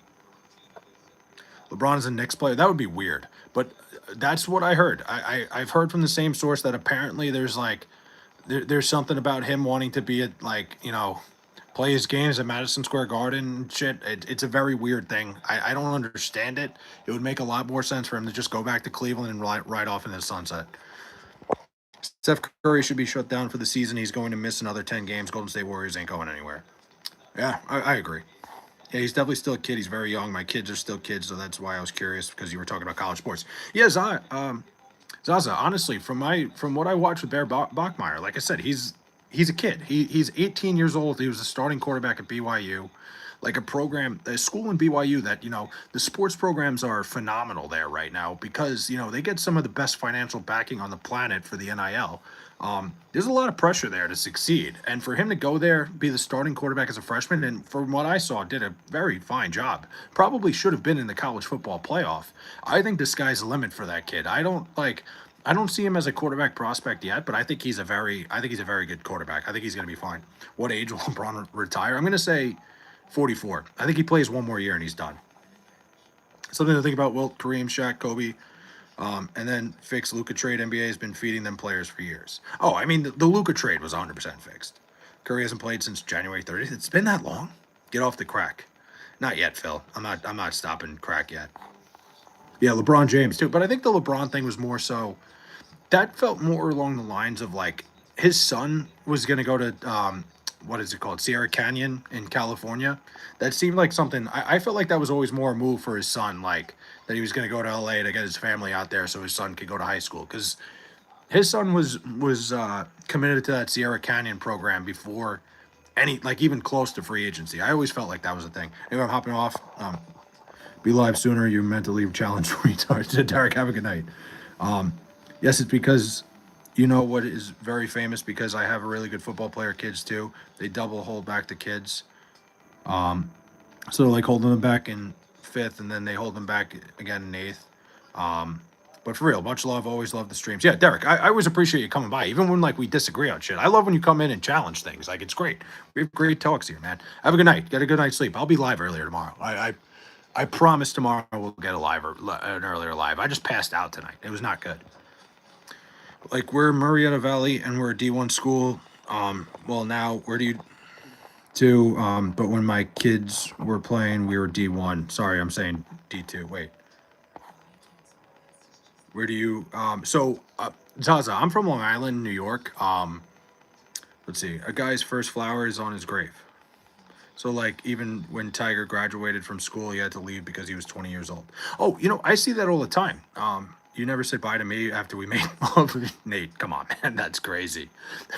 S1: LeBron's a Knicks player. That would be weird, but that's what I heard. I've heard from the same source that apparently there's like there's something about him wanting to be at like play his games at Madison Square Garden and shit. It's a very weird thing. I don't understand it. It would make a lot more sense for him to just go back to Cleveland and ride off in the sunset. Steph Curry should be shut down for the season. He's going to miss another 10 games. Golden State Warriors ain't going anywhere. Yeah, I agree. Yeah, he's definitely still a kid. He's very young. My kids are still kids, so that's why I was curious because you were talking about college sports. Yeah, Zaza. Honestly, from what I watched with Bear Bachmeyer, like I said, he's a kid. He's 18 years old. He was a starting quarterback at BYU, like a school in BYU that the sports programs are phenomenal there right now because they get some of the best financial backing on the planet for the NIL. There's a lot of pressure there to succeed, and for him to go there, be the starting quarterback as a freshman, and from what I saw, did a very fine job. Probably should have been in the college football playoff. I think the sky's the limit for that kid. I don't see him as a quarterback prospect yet, but I think he's a very good quarterback. I think he's going to be fine. What age will LeBron retire? I'm going to say 44. I think he plays one more year and he's done. Something to think about: Wilt, Kareem, Shaq, Kobe. And then fix Luka trade. NBA has been feeding them players for years. Oh, I mean, the Luka trade was 100% fixed. Curry hasn't played since January 30th. It's been that long. Get off the crack. Not yet, Phil. I'm not stopping crack yet. Yeah, LeBron James too. But I think the LeBron thing was more so. That felt more along the lines of like his son was going to go to what is it called, Sierra Canyon in California. That seemed like something. I felt like that was always more a move for his son, like that he was going to go to LA to get his family out there so his son could go to high school because his son was committed to that Sierra Canyon program before any like even close to free agency. I always felt like that was a thing. Anyway, I'm hopping off. Be live sooner. You're mentally challenged retards. Derek, have a good night. Yes, it's because what is very famous because I have a really good football player kids too. They double hold back the kids. So they're like holding them back in fifth and then they hold them back again in eighth. But for real, much love. Always love the streams. Yeah, Derek, I always appreciate you coming by, even when like we disagree on shit. I love when you come in and challenge things. Like it's great. We have great talks here, man. Have a good night. Get a good night's sleep. I'll be live earlier tomorrow. I promise tomorrow we'll get an earlier live. I just passed out tonight. It was not good. Like we're Marietta Valley and we're a D1 school. Well now we're D2. But when my kids were playing, we were D1. Sorry, I'm saying D2. Wait. Where do you Zaza, I'm from Long Island, New York. Let's see. A guy's first flower is on his grave. So like even when Tiger graduated from school, he had to leave because he was 20 years old. Oh, I see that all the time. You never said bye to me after we made love. Nate, come on, man, that's crazy.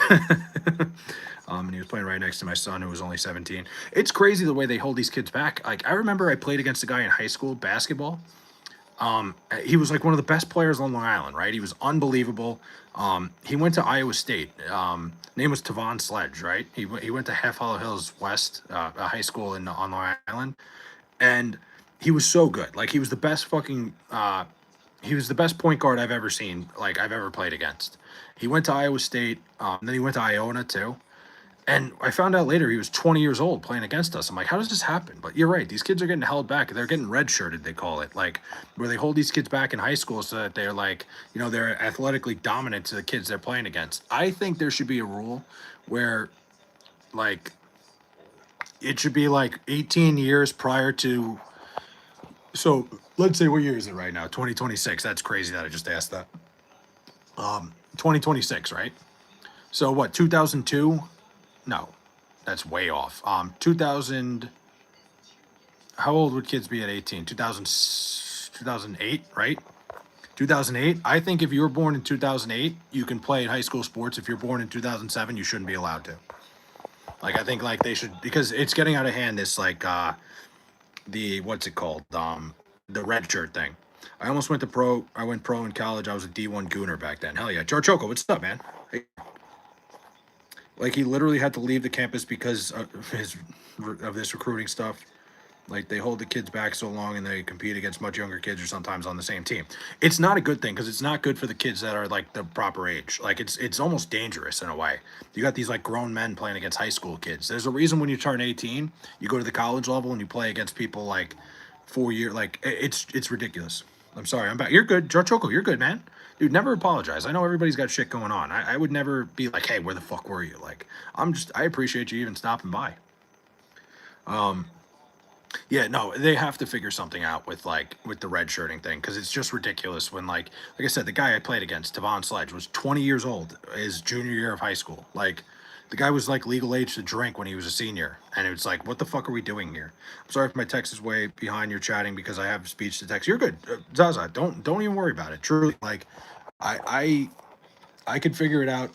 S1: And he was playing right next to my son who was only 17. It's crazy the way they hold these kids back. Like I remember I played against a guy in high school basketball. He was like one of the best players on Long Island, right? He was unbelievable. He went to Iowa State. Name was Tavon Sledge, right? He went to Half Hollow Hills West, a high school on Long Island, and he was so good. Like he was the best fucking. He was the best point guard I've ever seen. Like I've ever played against. He went to Iowa State. Then he went to Iona too. And I found out later he was 20 years old playing against us. I'm like, how does this happen? But you're right. These kids are getting held back. They're getting redshirted, they call it. Like, where they hold these kids back in high school so that they're like, they're athletically dominant to the kids they're playing against. I think there should be a rule where, like, it should be like 18 years prior to. So let's say, what year is it right now? 2026. That's crazy that I just asked that. 2026, right? So what, 2002? No, that's way off. 2000. How old would kids be at 18? 2008, right? 2008. I think if you were born in 2008, you can play high school sports. If you're born in 2007, you shouldn't be allowed to. Like I think like they should, because it's getting out of hand. This like the what's it called? The red shirt thing. I almost went to pro. I went pro in college. I was a D1 gooner back then. Hell yeah, Choco, what's up, man? Hey. Like he literally had to leave the campus because of this recruiting stuff. Like they hold the kids back so long and they compete against much younger kids or sometimes on the same team. It's not a good thing because it's not good for the kids that are like the proper age. Like it's almost dangerous in a way. You got these like grown men playing against high school kids. There's a reason when you turn 18, you go to the college level and you play against people like 4 year. Like it's ridiculous. I'm sorry, I'm back. You're good, Choco. You're good, man. Dude, never apologize. I know everybody's got shit going on. I would never be like, hey, where the fuck were you? Like, I appreciate you even stopping by. Yeah, no, they have to figure something out with with the red shirting thing because it's just ridiculous when like I said, the guy I played against, Tavon Sledge, was 20 years old, his junior year of high school. Like the guy was like legal age to drink when he was a senior, and it was like, what the fuck are we doing here? I'm sorry if my text is way behind your chatting because I have speech to text. You're good, Zaza. Don't even worry about it. Truly, like I could figure it out.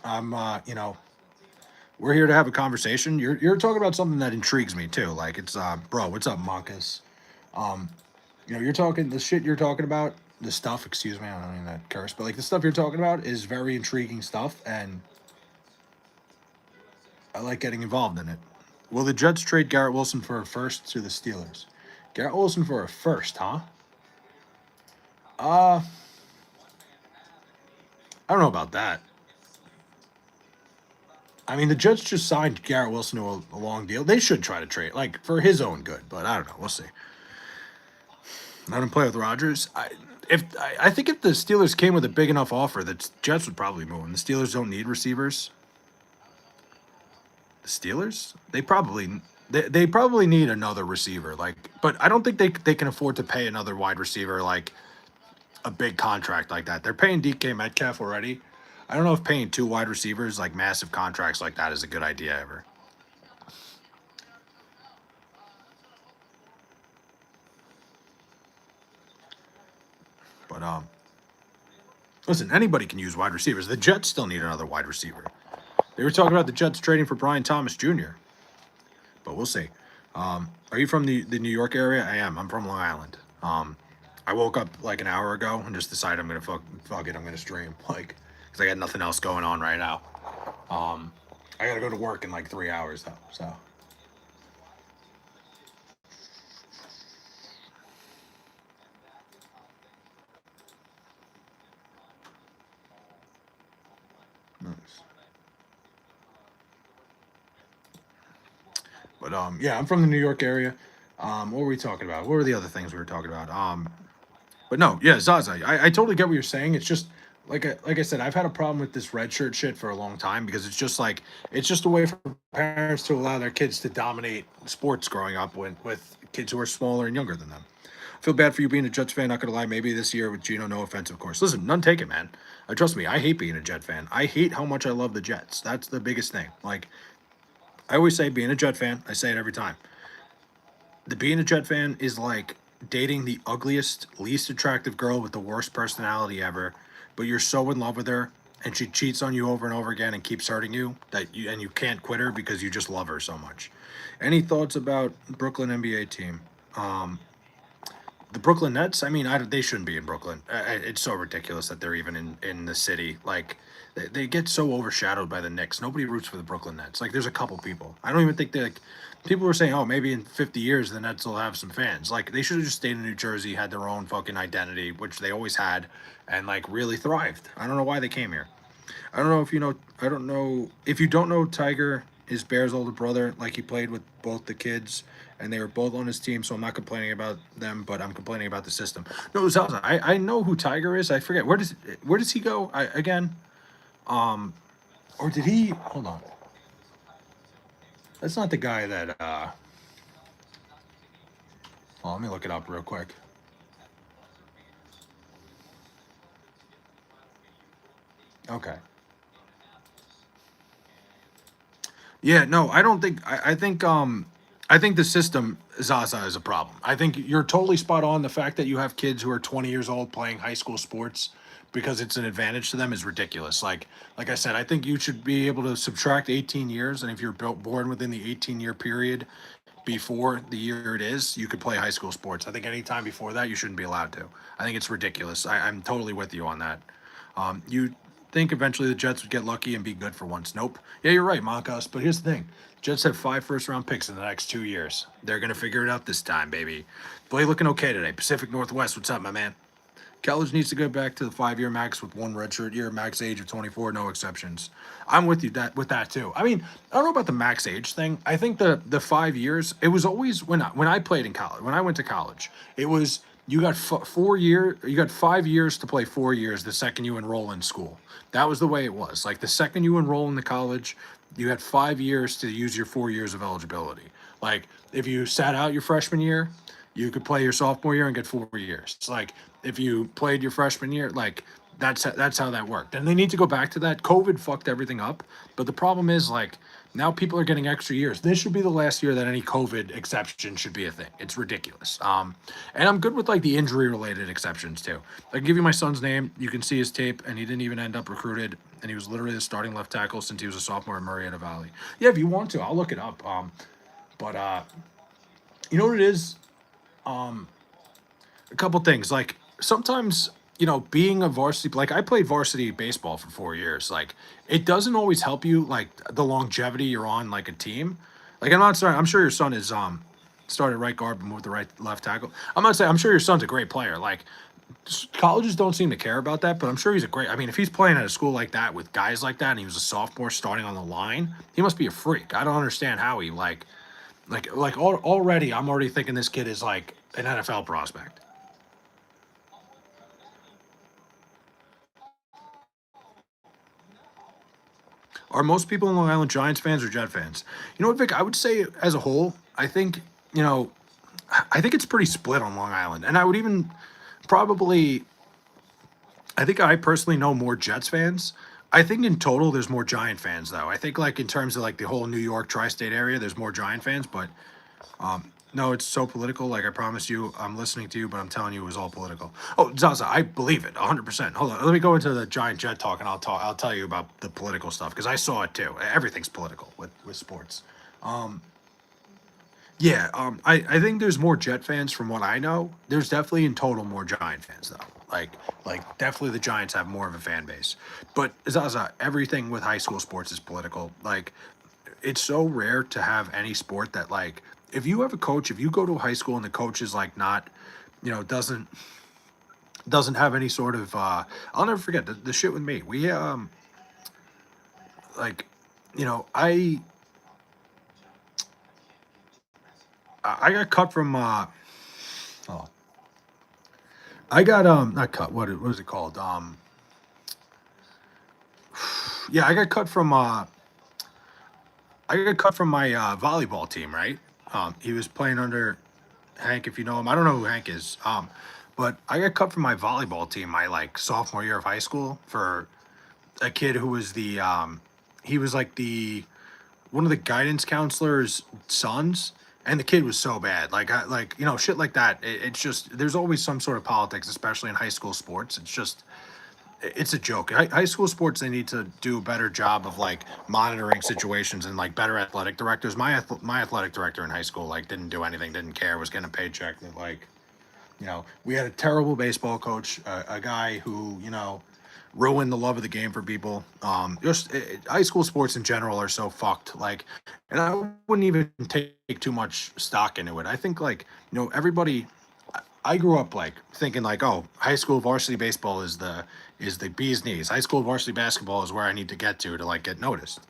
S1: We're here to have a conversation. You're talking about something that intrigues me too. Like it's bro, what's up, Monkus? Um, you're talking the shit you're talking about, the stuff, excuse me, I don't mean that curse, but like the stuff you're talking about is very intriguing stuff and I like getting involved in it. Will the Jets trade Garrett Wilson for a first to the Steelers? Garrett Wilson for a first, huh? I don't know about that. I mean, the Jets just signed Garrett Wilson to a long deal. They should try to trade, like, for his own good, but I don't know. We'll see. Let him play with Rodgers. I think if the Steelers came with a big enough offer, the Jets would probably move him. The Steelers don't need receivers. The Steelers? They probably need another receiver. Like, but I don't think they can afford to pay another wide receiver like a big contract like that. They're paying DK Metcalf already. I don't know if paying two wide receivers like massive contracts like that is a good idea ever. But listen, anybody can use wide receivers. The Jets still need another wide receiver. They were talking about the Jets trading for Brian Thomas Jr. But we'll see. Are you from the New York area? I am. I'm from Long Island. I woke up like an hour ago and just decided I'm gonna fuck it. I'm gonna stream like because I got nothing else going on right now. I gotta go to work in like 3 hours though. So. Nice. But yeah, I'm from the New York area. What were we talking about? What were the other things we were talking about? But no, yeah, Zaza, I totally get what you're saying. It's just like I said, I've had a problem with this red shirt shit for a long time because it's just a way for parents to allow their kids to dominate sports growing up with kids who are smaller and younger than them. Feel bad for you being a Jets fan. Not gonna lie, maybe this year with Geno, no offense, of course. Listen, none taken, man. Trust me, I hate being a Jet fan. I hate how much I love the Jets. That's the biggest thing. Like I always say, being a Jet fan, I say it every time. The being a Jet fan is like dating the ugliest, least attractive girl with the worst personality ever, but you're so in love with her and she cheats on you over and over again and keeps hurting you that you can't quit her because you just love her so much. Any thoughts about Brooklyn NBA team? Um, the Brooklyn Nets. I mean, they shouldn't be in Brooklyn. It's so ridiculous that they're even in the city. Like they get so overshadowed by the Knicks. Nobody roots for the Brooklyn Nets. Like there's a couple people. I don't even think they like. People were saying, oh, maybe in 50 years the Nets will have some fans. Like they should have just stayed in New Jersey, had their own fucking identity, which they always had, and like really thrived. I don't know why they came here. I don't know if you know. I don't know if you don't know Tiger is Bear's older brother. Like he played with both the kids, and they were both on his team. So I'm not complaining about them, but I'm complaining about the system. No, Zaza, I know who Tiger is. I forget where does he go? Again, or did he? Hold on. That's not the guy that. Well, let me look it up real quick. Okay. Yeah, no, I don't think I think the system Zaza is a problem. I think you're totally spot on. The fact that you have kids who are 20 years old playing high school sports because it's an advantage to them is ridiculous. Like I said, I think you should be able to subtract 18 years, and if you're born within the 18-year period before the year it is, you could play high school sports. I think any time before that, you shouldn't be allowed to. I think it's ridiculous. I'm totally with you on that. You think eventually the Jets would get lucky and be good for once. Nope. Yeah, you're right, Monkas. But here's the thing. Jets have 5 first-round picks in the next 2 years. They're going to figure it out this time, baby. Boy, looking okay today. Pacific Northwest, what's up, my man? College needs to go back to the 5-year max with one redshirt year, max age of 24, no exceptions. I'm with you with that too. I mean, I don't know about the max age thing. I think the 5 years. It was always when I played in college. When I went to college, it was you got 4 year. You got 5 years to play 4 years the second you enroll in school. That was the way it was. Like the second you enroll in the college, you had 5 years to use your 4 years of eligibility. Like if you sat out your freshman year, you could play your sophomore year and get 4 years. It's like if you played your freshman year, like that's how that worked. And they need to go back to that. COVID fucked everything up, but the problem is like now people are getting extra years. This should be the last year that any COVID exception should be a thing. It's ridiculous. And I'm good with like the injury related exceptions too. I can give you my son's name. You can see his tape, and he didn't even end up recruited. And he was literally the starting left tackle since he was a sophomore at Marietta Valley. Yeah, if you want to, I'll look it up. But you know what it is? A couple things like sometimes being a varsity, like I played varsity baseball for 4 years. Like it doesn't always help you like the longevity you're on like a team. Like I'm not sorry, I'm sure your son is started right guard but moved to right left tackle. I'm sure your son's a great player. Like colleges don't seem to care about that, but I'm sure he's a great. I mean, if he's playing at a school like that with guys like that and he was a sophomore starting on the line, he must be a freak. I don't understand how he already I'm already thinking this kid is like an NFL prospect. Are most people in Long Island Giants fans or Jet fans? You know what, Vic? I would say as a whole, I think, I think it's pretty split on Long Island. And I would even probably, I think I personally know more Jets fans. I think in total there's more Giant fans though. I think like in terms of like the whole New York tri-state area, there's more Giant fans, but no, it's so political. Like I promise you, I'm listening to you, but I'm telling you, it was all political. Oh, Zaza, I believe it, 100%. Hold on, let me go into the Giant Jet talk, and I'll tell you about the political stuff because I saw it too. Everything's political with sports. Um, yeah, I think there's more Jet fans from what I know. There's definitely in total more Giant fans though. Like definitely the Giants have more of a fan base. But Zaza, everything with high school sports is political. Like it's so rare to have any sport that like if you have a coach, if you go to a high school and the coach is like not, doesn't have any sort of I'll never forget the shit with me. We like you know, I got cut from oh I got not cut, what is it called? Yeah, I got cut from my volleyball team, right? He was playing under Hank, if you know him. I don't know who Hank is. But I got cut from my volleyball team my like sophomore year of high school for a kid who was he was like the one of the guidance counselor's sons, and the kid was so bad. Like shit like that. It's just there's always some sort of politics, especially in high school sports. It's a joke. High school sports, they need to do a better job of like monitoring situations and like better athletic directors. My athletic director in high school like didn't do anything, didn't care, was getting a paycheck. That like we had a terrible baseball coach, a guy who ruined the love of the game for people. High school sports in general are so fucked. Like, and I wouldn't even take too much stock into it. I think like everybody. I grew up like thinking like, oh, high school varsity baseball is the bee's knees. High school varsity basketball is where I need to get to like get noticed.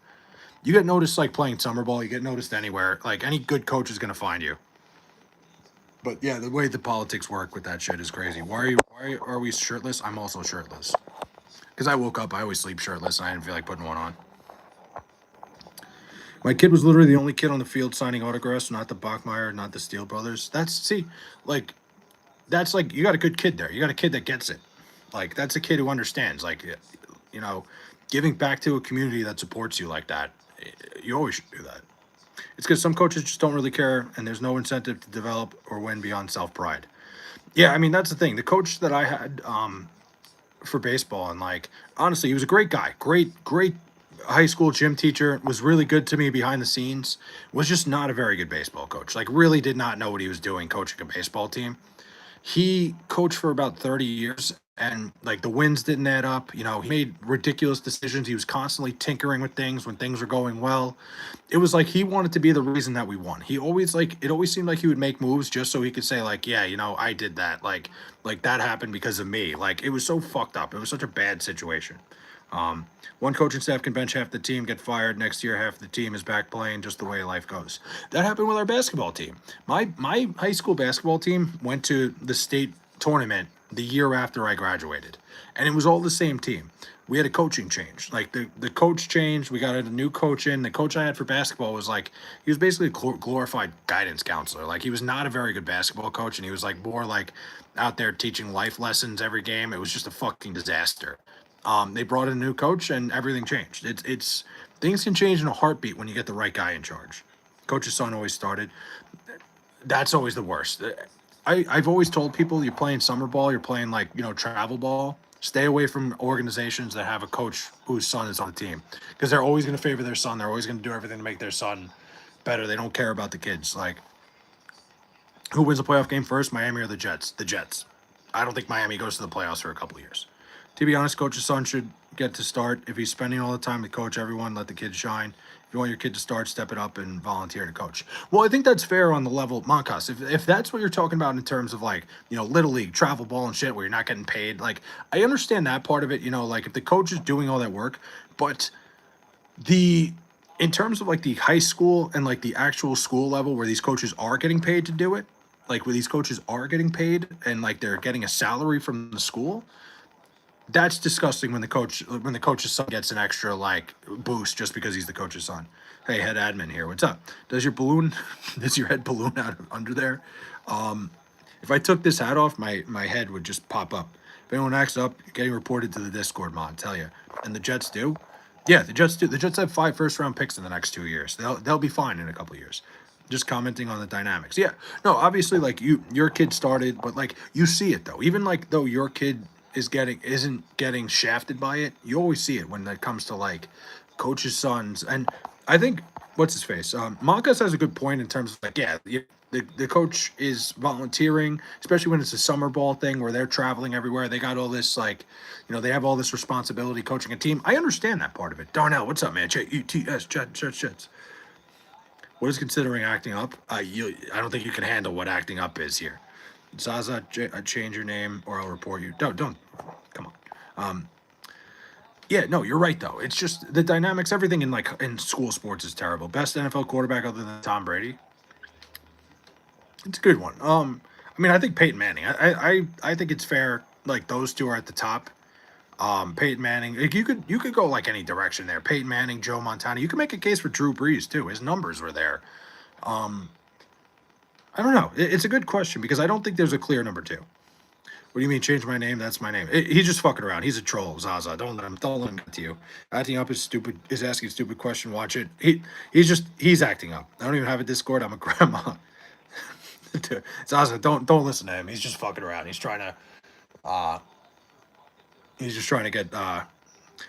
S1: You get noticed like playing summer ball. You get noticed anywhere. Like any good coach is gonna find you. But yeah, the way the politics work with that shit is crazy. Why are we shirtless? I'm also shirtless because I woke up. I always sleep shirtless, and I didn't feel like putting one on. My kid was literally the only kid on the field signing autographs, not the Bachmeyer, not the Steele brothers. Like that's like you got a good kid there. You got a kid that gets it. Like that's a kid who understands. Like you know, giving back to a community that supports you like that. You always should do that. It's because some coaches just don't really care, and there's no incentive to develop or win beyond self pride. Yeah, I mean that's the thing. The coach that I had for baseball, and like honestly, he was a great guy. Great high school gym teacher. Was really good to me behind the scenes. Was just not a very good baseball coach. Like really did not know what he was doing coaching a baseball team. He coached for about 30 years, and like the wins didn't add up. He made ridiculous decisions. He was constantly tinkering with things when things were going well. It was like he wanted to be the reason that we won. He always like it always seemed like he would make moves just so he could say like, yeah, I did that. Like that happened because of me. Like it was so fucked up. It was such a bad situation. Um, One coaching staff can bench half the team, get fired. Next year, half the team is back playing, just the way life goes. That happened with our basketball team. My high school basketball team went to the state tournament the year after I graduated, and it was all the same team. We had a coaching change. Like the coach changed. We got a new coach in. The coach I had for basketball was like he was basically a glorified guidance counselor. Like he was not a very good basketball coach, and he was like more like out there teaching life lessons every game. It was just a fucking disaster. They brought in a new coach and everything changed. It's things can change in a heartbeat when you get the right guy in charge. Coach's son always started. That's always the worst. I've always told people you're playing summer ball, you're playing like travel ball. Stay away from organizations that have a coach whose son is on the team because they're always going to favor their son. They're always going to do everything to make their son better. They don't care about the kids. Like who wins the playoff game first, Miami or the Jets? The Jets. I don't think Miami goes to the playoffs for a couple of years. To be honest, coach's son should get to start. If he's spending all the time to coach everyone, let the kid shine. If you want your kid to start, step it up and volunteer to coach. Well, I think that's fair on the level of Monkas. If that's what you're talking about in terms of like, little league, travel ball and shit where you're not getting paid, like I understand that part of it, like if the coach is doing all that work, but the in terms of like the high school and like the actual school level where these coaches are getting paid to do it, like where these coaches are getting paid and like they're getting a salary from the school, that's disgusting when the coach's son gets an extra like boost just because he's the coach's son. Hey, head admin here. What's up? Does your head balloon out of under there? If I took this hat off, my head would just pop up. If anyone acts up, you're getting reported to the Discord mod, tell you. And the Jets do? Yeah, the Jets do. The Jets have 5 first-round picks in the next 2 years. They'll be fine in a couple years. Just commenting on the dynamics. Yeah. No, obviously like your kid started, but like you see it though. Even like though your kid isn't getting shafted by it, you always see it when it comes to like coaches' sons. And I think what's his face? Monkas has a good point in terms of like, yeah, the coach is volunteering, especially when it's a summer ball thing where they're traveling everywhere. They got all this like, they have all this responsibility coaching a team. I understand that part of it. Darnell, what's up, man? Jets. What is considering acting up? I don't think you can handle what acting up is here. Zaza, change your name or I'll report you. Don't. Come on. Yeah, no, you're right though. It's just the dynamics. Everything in school sports is terrible. Best NFL quarterback other than Tom Brady. It's a good one. I mean, I think Peyton Manning. I think it's fair. Like those two are at the top. Peyton Manning. Like, you could go like any direction there. Peyton Manning, Joe Montana. You can make a case for Drew Brees too. His numbers were there. I don't know. It's a good question because I don't think there's a clear number two. What do you mean change my name? That's my name. He's just fucking around. He's a troll, Zaza. Don't let him get to you. Acting up is stupid. Is asking a stupid question. Watch it. He's acting up. I don't even have a Discord. I'm a grandma. Zaza, don't listen to him. He's just fucking around. Uh he's just trying to get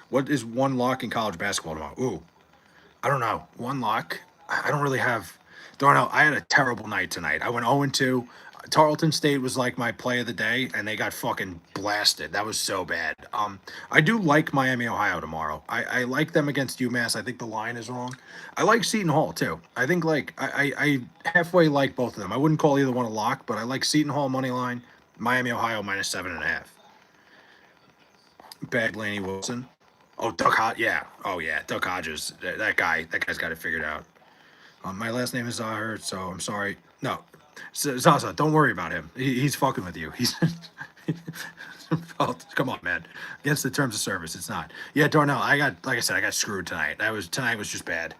S1: what is one lock in college basketball tomorrow? Ooh, I don't know. One lock. I don't really have. Don't know. I had a terrible night tonight. I went 0-2. Tarleton State was like my play of the day, and they got fucking blasted. That was so bad. I do like Miami, Ohio tomorrow. I like them against UMass. I think the line is wrong. I like Seton Hall too. I think like I halfway like both of them. I wouldn't call either one a lock, but I like Seton Hall money line. Miami, Ohio -7.5. Bad Laney Wilson. Oh, yeah. Oh, yeah. Duck Hodges. That guy's got it figured out. My last name is Zahir, so I'm sorry. No, Zaza, don't worry about him. He's fucking with you. He's. Oh, come on, man. Against the terms of service, it's not. Yeah, Darnell. Like I said, I got screwed tonight. Tonight was just bad.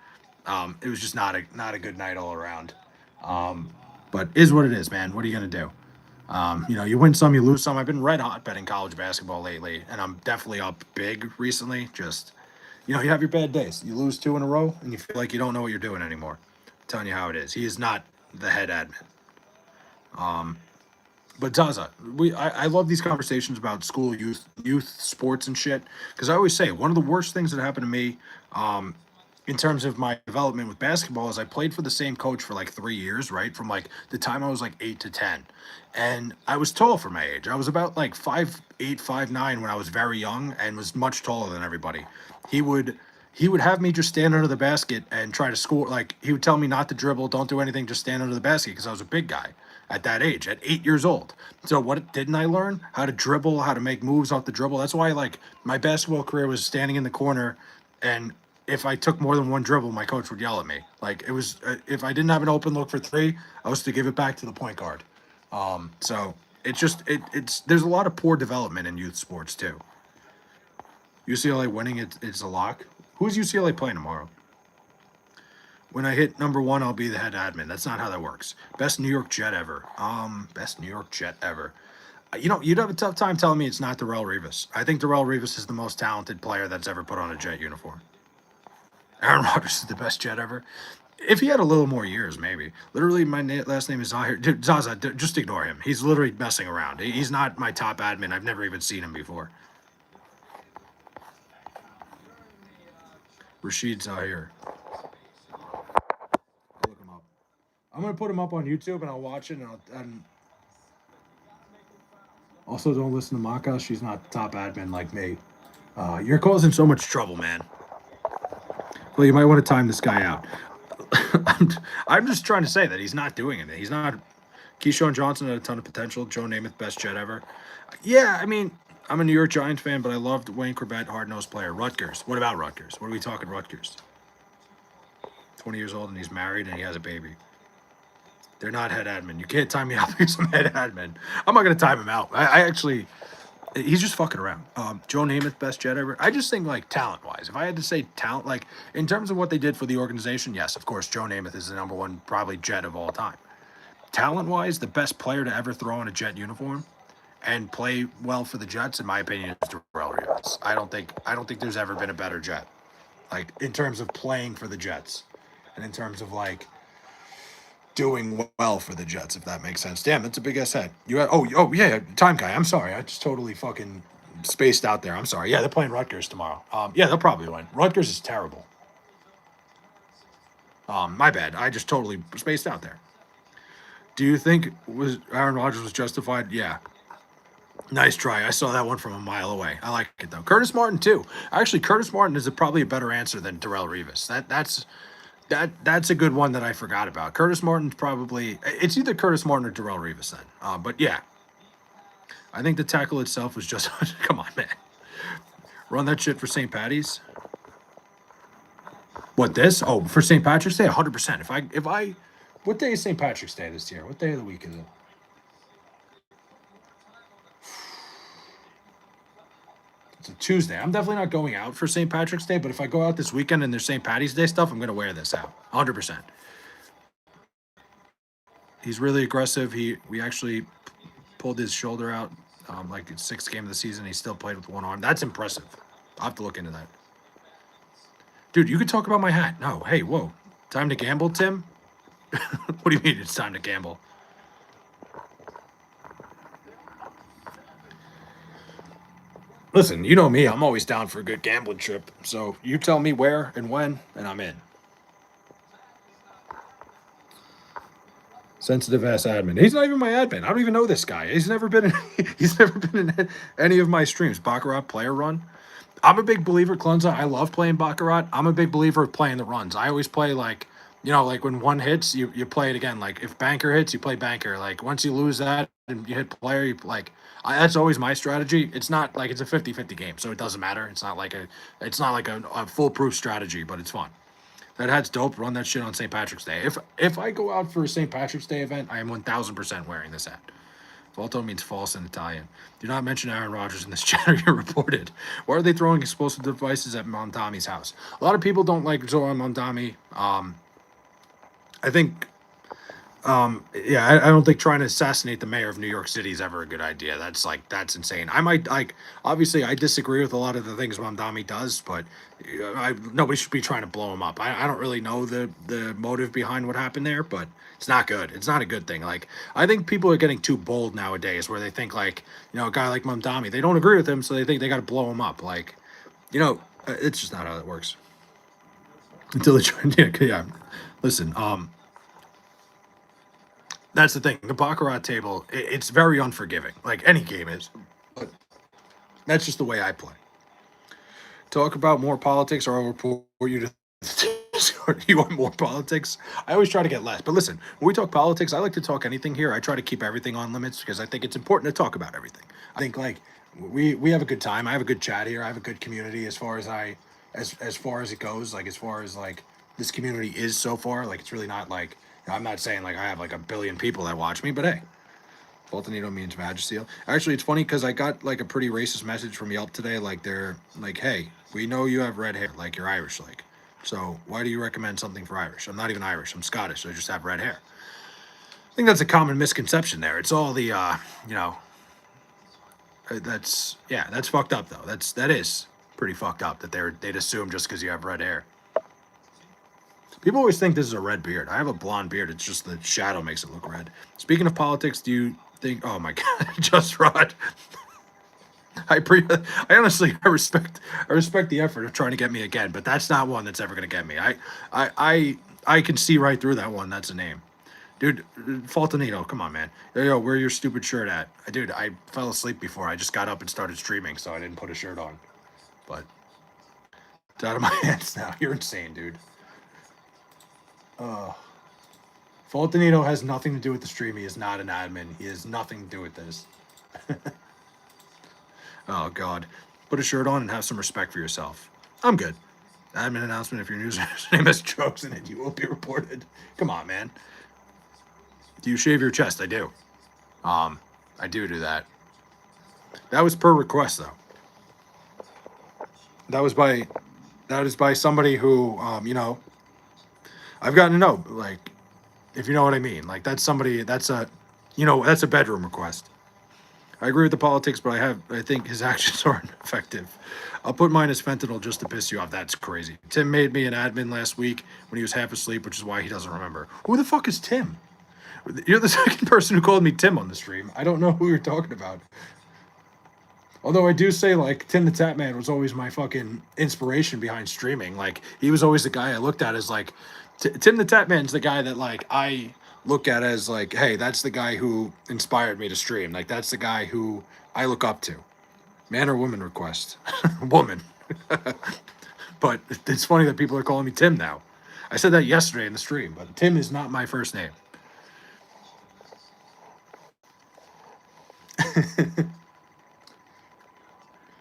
S1: It was just not a good night all around. But is what it is, man. What are you gonna do? You win some, you lose some. I've been red hot betting college basketball lately, and I'm definitely up big recently. Just, you have your bad days. You lose 2 in a row, and you feel like you don't know what you're doing anymore. I'm telling you how it is. He is not the head admin. But Zaza, I love these conversations about school youth sports and shit because I always say one of the worst things that happened to me, in terms of my development with basketball is I played for the same coach for like 3 years, right? From like the time I was like 8 to 10. And I was tall for my age. I was about like 5'8", 5'9" when I was very young and was much taller than everybody. He would he would have me just stand under the basket and try to score. Like he would tell me not to dribble, don't do anything, just stand under the basket because I was a big guy at that age, at 8 years old. So what didn't I learn? How to dribble, how to make moves off the dribble. That's why like my basketball career was standing in the corner, and if I took more than one dribble, my coach would yell at me. Like it was if I didn't have an open look for three, I was to give it back to the point guard. So it's just it's there's a lot of poor development in youth sports too. UCLA winning it's a lock. Who's UCLA playing tomorrow? When I hit number one, I'll be the head admin. That's not how that works. Best New York Jet ever. Best New York Jet ever. You'd have a tough time telling me it's not Darrell Revis. I think Darrell Revis is the most talented player that's ever put on a Jet uniform. Aaron Rodgers is the best Jet ever. If he had a little more years, maybe. Literally, my last name is Zahir. Dude, Zaza, just ignore him. He's literally messing around. He's not my top admin. I've never even seen him before. Rashid Zahir. I'll look him up. I'm gonna put him up on YouTube and I'll watch it and also don't listen to Maka. She's not top admin like me. You're causing so much trouble, man. Well, you might want to time this guy out. I'm just trying to say that he's not doing it. He's not. Keyshawn Johnson had a ton of potential. Joe Namath, best Jet ever. Yeah, I mean, I'm a New York Giants fan, but I loved Wayne Corbett, hard-nosed player. Rutgers. What about Rutgers? What are we talking Rutgers? 20 years old and he's married and he has a baby. They're not head admin. You can't time me out because I'm head admin. I'm not going to time him out. I actually, he's just fucking around. Joe Namath, best Jet ever. I just think like talent-wise, if I had to say talent, like in terms of what they did for the organization, yes, of course, Joe Namath is the number one probably Jet of all time. Talent-wise, the best player to ever throw in a Jet uniform and play well for the Jets, in my opinion, is Darrell Revis. I don't think there's ever been a better Jet, like in terms of playing for the Jets, and in terms of like doing well for the Jets, if that makes sense. Damn, that's a big ass head. You had, oh yeah, time guy. I'm sorry, I just totally fucking spaced out there. I'm sorry. Yeah, they're playing Rutgers tomorrow. Yeah, they'll probably win. Rutgers is terrible. My bad. I just totally spaced out there. Do you think was Aaron Rodgers was justified? Yeah. Nice try. I saw that one from a mile away. I like it though. Curtis Martin too. Actually, Curtis Martin is probably a better answer than Darrell Revis. That's a good one that I forgot about. Curtis Martin's probably it's either Curtis Martin or Darrell Revis then. But yeah, I think the tackle itself was just come on, man. Run that shit for St. Patty's. What this? Oh, for St. Patrick's Day, 100%. If I, what day is St. Patrick's Day this year? What day of the week is it? It's a Tuesday. I'm definitely not going out for St. Patrick's Day, but if I go out this weekend and there's St. Patty's Day stuff, I'm gonna wear this out, 100%. He's really aggressive. We actually pulled his shoulder out like its sixth game of the season. He still played with one arm. That's impressive. I'll have to look into that. Dude, you could talk about my hat. No, hey, whoa. Time to gamble, Tim? What do you mean it's time to gamble? Listen, you know me. I'm always down for a good gambling trip. So you tell me where and when, and I'm in. Sensitive ass admin. He's not even my admin. I don't even know this guy. He's never been in, he's never been in any of my streams. Baccarat player run. I'm a big believer, Cleanza. I love playing Baccarat. I'm a big believer of playing the runs. I always play like, like when one hits, you play it again. Like if banker hits, you play banker. Like once you lose that and you hit player, that's always my strategy. It's not like it's a 50-50 game, so it doesn't matter. It's not like a foolproof strategy, but it's fun. That hat's dope. Run that shit on St. Patrick's Day. If I go out for a St. Patrick's Day event, I am 1000% wearing this hat. Falto means false in Italian. Do not mention Aaron Rodgers in this chat or you're reported. Why are they throwing explosive devices at Montami's house? A lot of people don't like Zoran Montami. I think I don't think trying to assassinate the mayor of New York City is ever a good idea. That's insane. I might obviously I disagree with a lot of the things Mamdani does, but nobody should be trying to blow him up. I don't really know the motive behind what happened there, but it's not good. It's not a good thing. Like I think people are getting too bold nowadays, where they think like a guy like Mamdani, they don't agree with him, so they think they got to blow him up. Like it's just not how it works. Until they try, yeah. Listen, that's the thing. The Baccarat table, it's very unforgiving. Like any game is. But that's just the way I play. Talk about more politics or I'll report you to Discord. You want more politics? I always try to get less. But listen, when we talk politics, I like to talk anything here. I try to keep everything on limits because I think it's important to talk about everything. I think like we have a good time. I have a good chat here. I have a good community as far as as far as it goes. Like as far as like this community is so far. Like it's really not like I'm not saying like I have like a billion people that watch me, but hey, Boltonito means Magisteel. Actually, it's funny because I got like a pretty racist message from Yelp today. Like they're like, hey, we know you have red hair, like you're Irish, like. So why do you recommend something for Irish? I'm not even Irish. I'm Scottish. So I just have red hair. I think that's a common misconception there. It's all the, that's fucked up though. That is pretty fucked up that they'd assume just because you have red hair. People always think this is a red beard. I have a blonde beard. It's just the shadow makes it look red. Speaking of politics, do you think? Oh my God, Just Rod. I honestly respect the effort of trying to get me again, but that's not one that's ever gonna get me. I can see right through that one. That's a name, dude. Faltonito, come on, man. Yo, where your stupid shirt at, dude? I fell asleep before. I just got up and started streaming, so I didn't put a shirt on. But it's out of my hands now. You're insane, dude. Faltonito has nothing to do with the stream. He is not an admin. He has nothing to do with this. Oh, God. Put a shirt on and have some respect for yourself. I'm good. Admin announcement, if your username has jokes in it, you will be reported. Come on, man. Do you shave your chest? I do. I do that. That was per request, though. That is by somebody who, I've gotten to know, like, if you know what I mean. Like, that's a bedroom request. I agree with the politics, but I think his actions aren't effective. I'll put mine as fentanyl just to piss you off. That's crazy. Tim made me an admin last week when he was half asleep, which is why he doesn't remember. Who the fuck is Tim? You're the second person who called me Tim on the stream. I don't know who you're talking about. Although I do say, like, Tim the Tap Man was always my fucking inspiration behind streaming. Like, he was always the guy I looked at as, like, Tim the Tap Man's the guy that, like, I look at as, like, hey, that's the guy who inspired me to stream. Like, that's the guy who I look up to. Man or woman request? Woman. But it's funny that people are calling me Tim now. I said that yesterday in the stream, but Tim is not my first name.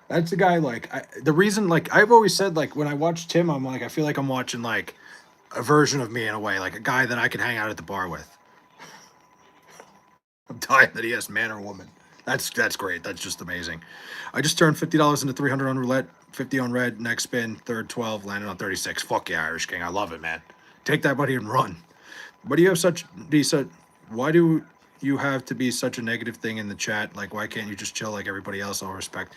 S1: That's the guy, like, the reason, like, I've always said, like, when I watch Tim, I'm like, I feel like I'm watching, like, a version of me in a way, like a guy that I can hang out at the bar with. I'm dying that he has man or woman. That's great. That's just amazing. I just turned $50 into 300 on roulette, 50 on red, next spin, third 12, landed on 36. Fuck yeah, Irish King. I love it, man. Take that money and run. But do you have such decent Why do you have to be such a negative thing in the chat? Like, why can't you just chill like everybody else? All respect.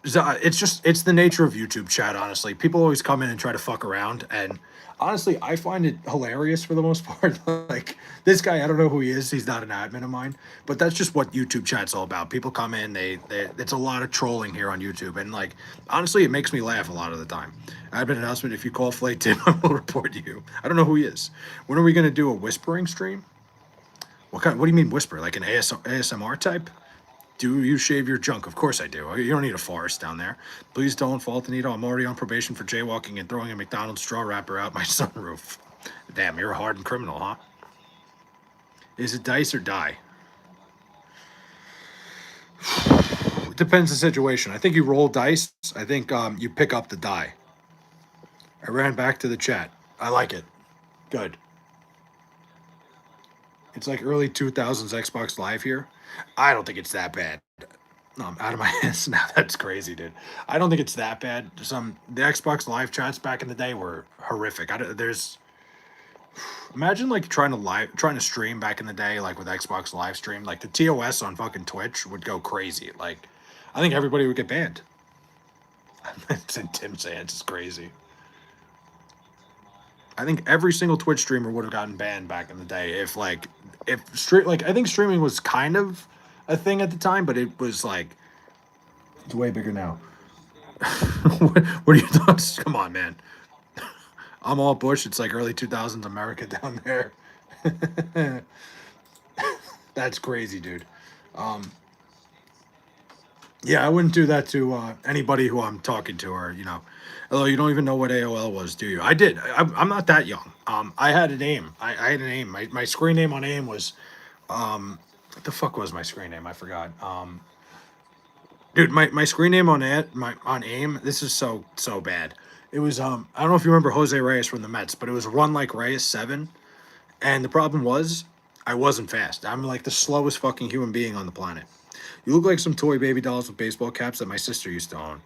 S1: It's the nature of YouTube chat, honestly. People always come in and try to fuck around, and honestly, I find it hilarious for the most part. Like, this guy, I don't know who he is. He's not an admin of mine, but that's just what YouTube chat's all about. People come in, they it's a lot of trolling here on YouTube, and like, honestly, it makes me laugh a lot of the time. Admin announcement: if you call Flay Tim, I will report you. I don't know who he is. When are we gonna do a whispering stream? What do you mean whisper? Like an ASMR type? Do you shave your junk? Of course I do. You don't need a forest down there. Please don't fault Anita. I'm already on probation for jaywalking and throwing a McDonald's straw wrapper out my sunroof. Damn, you're a hardened criminal, huh? Is it dice or die? It depends the situation. I think you roll dice. I think you pick up the die. I ran back to the chat. I like it. Good. It's like early 2000s Xbox Live here. I don't think it's that bad. No, I'm out of my ass now. That's crazy, dude. I don't think it's that bad. The Xbox Live chats back in the day were horrific. There's imagine like trying to stream back in the day, like with Xbox Live Stream, like the TOS on fucking Twitch would go crazy. Like, I think everybody would get banned. It's in Tim's hands. It's crazy. I think every single Twitch streamer would have gotten banned back in the day if I think streaming was kind of a thing at the time, but it was like it's way bigger now. what are your thoughts? Come on, man. I'm all Bush. It's like early 2000s America down there. That's crazy, dude. Yeah, I wouldn't do that to anybody who I'm talking to, or although you don't even know what AOL was, do you? I did. I'm not that young. I had a name. I had a name. My screen name on AIM was what the fuck was my screen name? I forgot. Dude, my screen name on AIM. This is so bad. It was I don't know if you remember Jose Reyes from the Mets, but it was Run Like Reyes 7, and the problem was I wasn't fast. I'm like the slowest fucking human being on the planet. You look like some toy baby dolls with baseball caps that my sister used to own.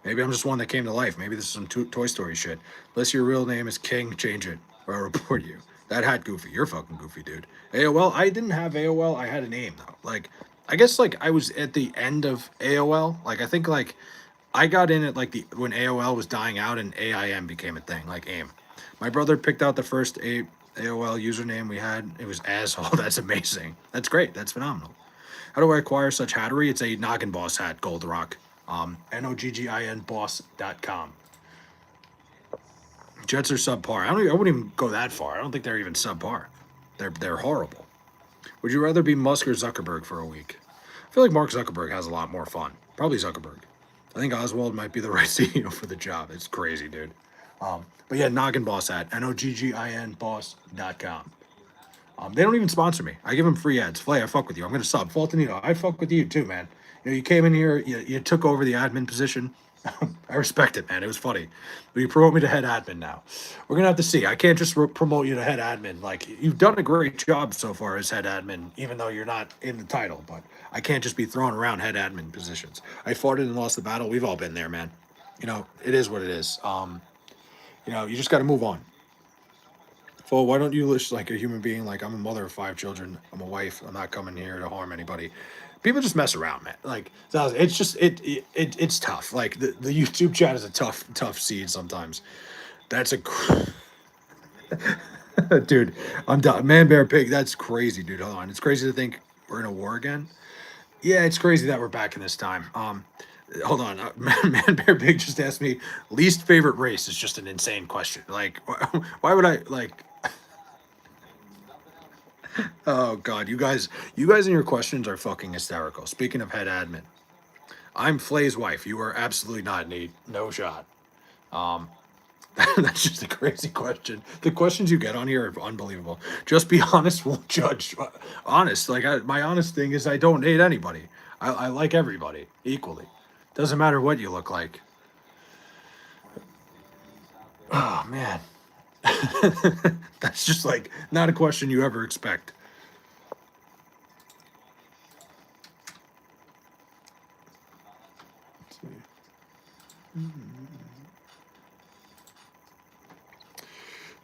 S1: Maybe I'm just one that came to life. Maybe this is some Toy Story shit. Unless your real name is King, change it, or I'll report you. That hat goofy. You're fucking goofy, dude. AOL. I didn't have AOL. I had a name though. Like, I guess like I was at the end of AOL. Like I think like I got in at like the when AOL was dying out and AIM became a thing. Like AIM. My brother picked out the first AOL username we had. It was asshole. That's amazing. That's great. That's phenomenal. How do I acquire such hattery? It's a Noggin Boss hat, Gold Rock. Noggin boss.com. Jets are subpar. I wouldn't even go that far. I don't think they're even subpar. They're horrible. Would you rather be Musk or Zuckerberg for a week? I feel like Mark Zuckerberg has a lot more fun. Probably Zuckerberg. I think Oswald might be the right CEO for the job. It's crazy, dude. But yeah, Noggin Boss at Noggin boss.com. They don't even sponsor me. I give them free ads. Flay, I fuck with you. I'm gonna sub. Fultonito, I fuck with you too, man. You came in here, you took over the admin position. I respect it, man. It was funny. But you promote me to head admin now. We're gonna have to see. I can't just promote you to head admin. Like, you've done a great job so far as head admin, even though you're not in the title. But I can't just be throwing around head admin positions. I farted and lost the battle. We've all been there, man. It is what it is. You just got to move on. Well, why don't you list like a human being? Like, I'm a mother of 5 children. I'm a wife. I'm not coming here to harm anybody. People just mess around, man. Like, it's just it's tough. Like the YouTube chat is a tough seed sometimes. That's a dude. I'm done. Man, bear, pig. That's crazy, dude. Hold on. It's crazy to think we're in a war again. Yeah, it's crazy that we're back in this time. Hold on. Man, bear, pig just asked me least favorite race is just an insane question. Like, why would I like? Oh God, you guys and your questions are fucking hysterical. Speaking of head admin, I'm Flay's wife. You are absolutely not Nate. No shot. That's just a crazy question. The questions you get on here are unbelievable. Just be honest, won't judge. Honest, like my honest thing is I don't hate anybody. I like everybody equally. Doesn't matter what you look like. Oh man, that's just like not a question you ever expect.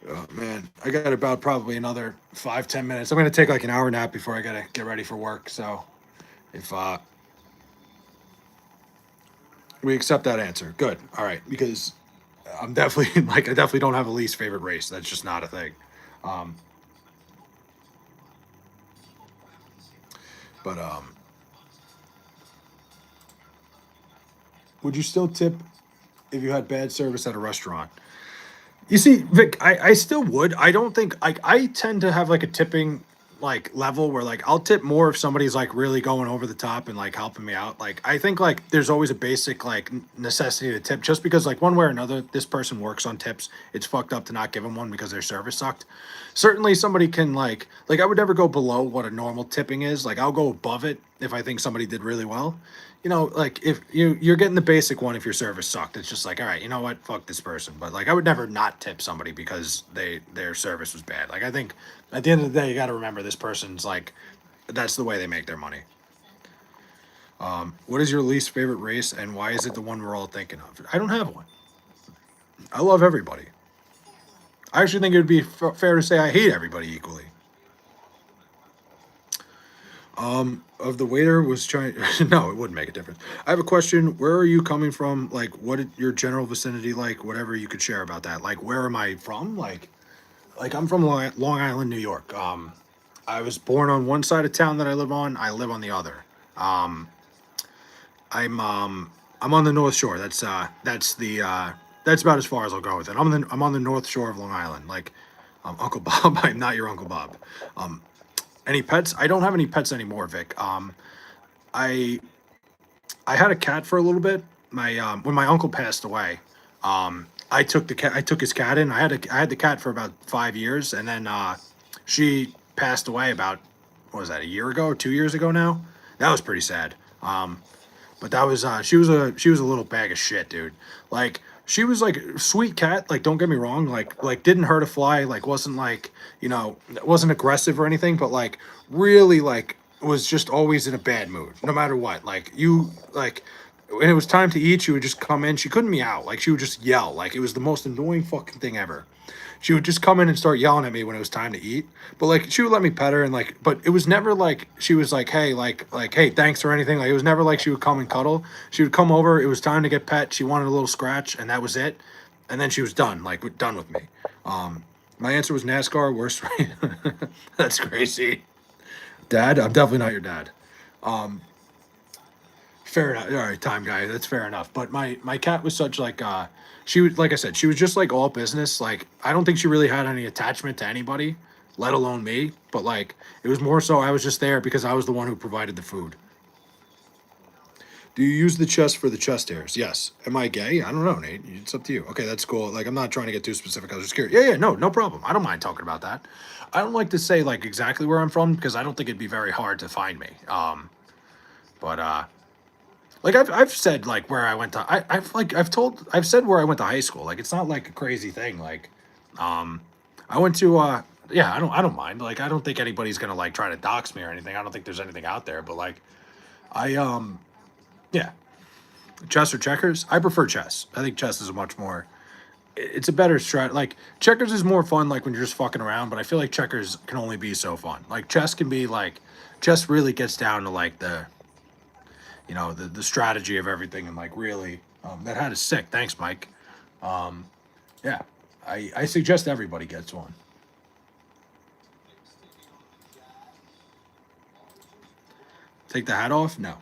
S1: Oh man, I got about probably another 5-10 minutes. I'm gonna take like an hour nap before I gotta get ready for work. So if we accept that answer, good. All right, because I'm definitely like I definitely don't have a least favorite race. That's just not a thing. Um, but would you still tip if you had bad service at a restaurant? You see, Vic, I still would. I don't think I tend to have like a tipping like level where like I'll tip more if somebody's like really going over the top and like helping me out. Like I think like there's always a basic like necessity to tip just because like one way or another this person works on tips. It's fucked up to not give them one because their service sucked. Certainly somebody can like I would never go below what a normal tipping is. Like I'll go above it if I think somebody did really well. You know, like if you're getting the basic one if your service sucked, it's just like, all right, you know what, fuck this person. But like, I would never not tip somebody because their service was bad. Like, I think at the end of the day, you got to remember this person's like, that's the way they make their money. What is your least favorite race, and why is it the one we're all thinking of? I don't have one. I love everybody. I actually think it would be fair to say I hate everybody equally. Of the waiter was trying. No, it wouldn't make a difference. I have a question. Where are you coming from? Like, what your general vicinity like? Whatever you could share about that. Like, where am I from? Like I'm from Long Island, New York. I was born on one side of town that I live on. I live on the other. Um, I'm on the North Shore. That's about as far as I'll go with it. I'm on the North Shore of Long Island. Like, Uncle Bob. I'm not your Uncle Bob. Um, any pets? I don't have any pets anymore, Vic. I I had a cat for a little bit. My when my uncle passed away, I took the cat. I took his cat in. I had the cat for about 5 years, and then she passed away about what was that, a year ago, 2 years ago now. That was pretty sad. But that was she was a little bag of shit, dude. Like she was like a sweet cat. Like don't get me wrong. Like didn't hurt a fly. Like wasn't like wasn't aggressive or anything. But like really like was just always in a bad mood, no matter what. Like you like when it was time to eat, she would just come in. She couldn't meow. Like she would just yell. Like it was the most annoying fucking thing ever. She would just come in and start yelling at me when it was time to eat. But like she would let me pet her and like, but it was never like she was like, hey, like hey, thanks or anything. Like it was never like she would come and cuddle. She would come over. It was time to get pet. She wanted a little scratch, and that was it. And then she was done, like done with me. My answer was NASCAR. Worst. That's crazy. Dad, I'm definitely not your dad. Fair enough. All right, time guy. That's fair enough. But my cat was such like she was like I said, she was just like all business. Like I don't think she really had any attachment to anybody, let alone me. But like it was more so I was just there because I was the one who provided the food. Do you use the chest for the chest hairs? Yes. Am I gay? I don't know, Nate. It's up to you. Okay, that's cool. Like I'm not trying to get too specific. I was just curious. Yeah, yeah, no, no problem. I don't mind talking about that. I don't like to say like exactly where I'm from because I don't think it'd be very hard to find me. But like I've said like where I went to I've said where I went to high school. Like it's not like a crazy thing. Like I went to yeah, I don't mind. Like I don't think anybody's gonna like try to dox me or anything. I don't think there's anything out there, but like I yeah. Chess or checkers? I prefer chess. I think chess is a much more it's a better strat. Like checkers is more fun like when you're just fucking around, but I feel like checkers can only be so fun. Like chess can be like chess really gets down to like the strategy of everything and like really that hat is sick. Thanks, Mike. Yeah, I suggest everybody gets one. Take the hat off? No.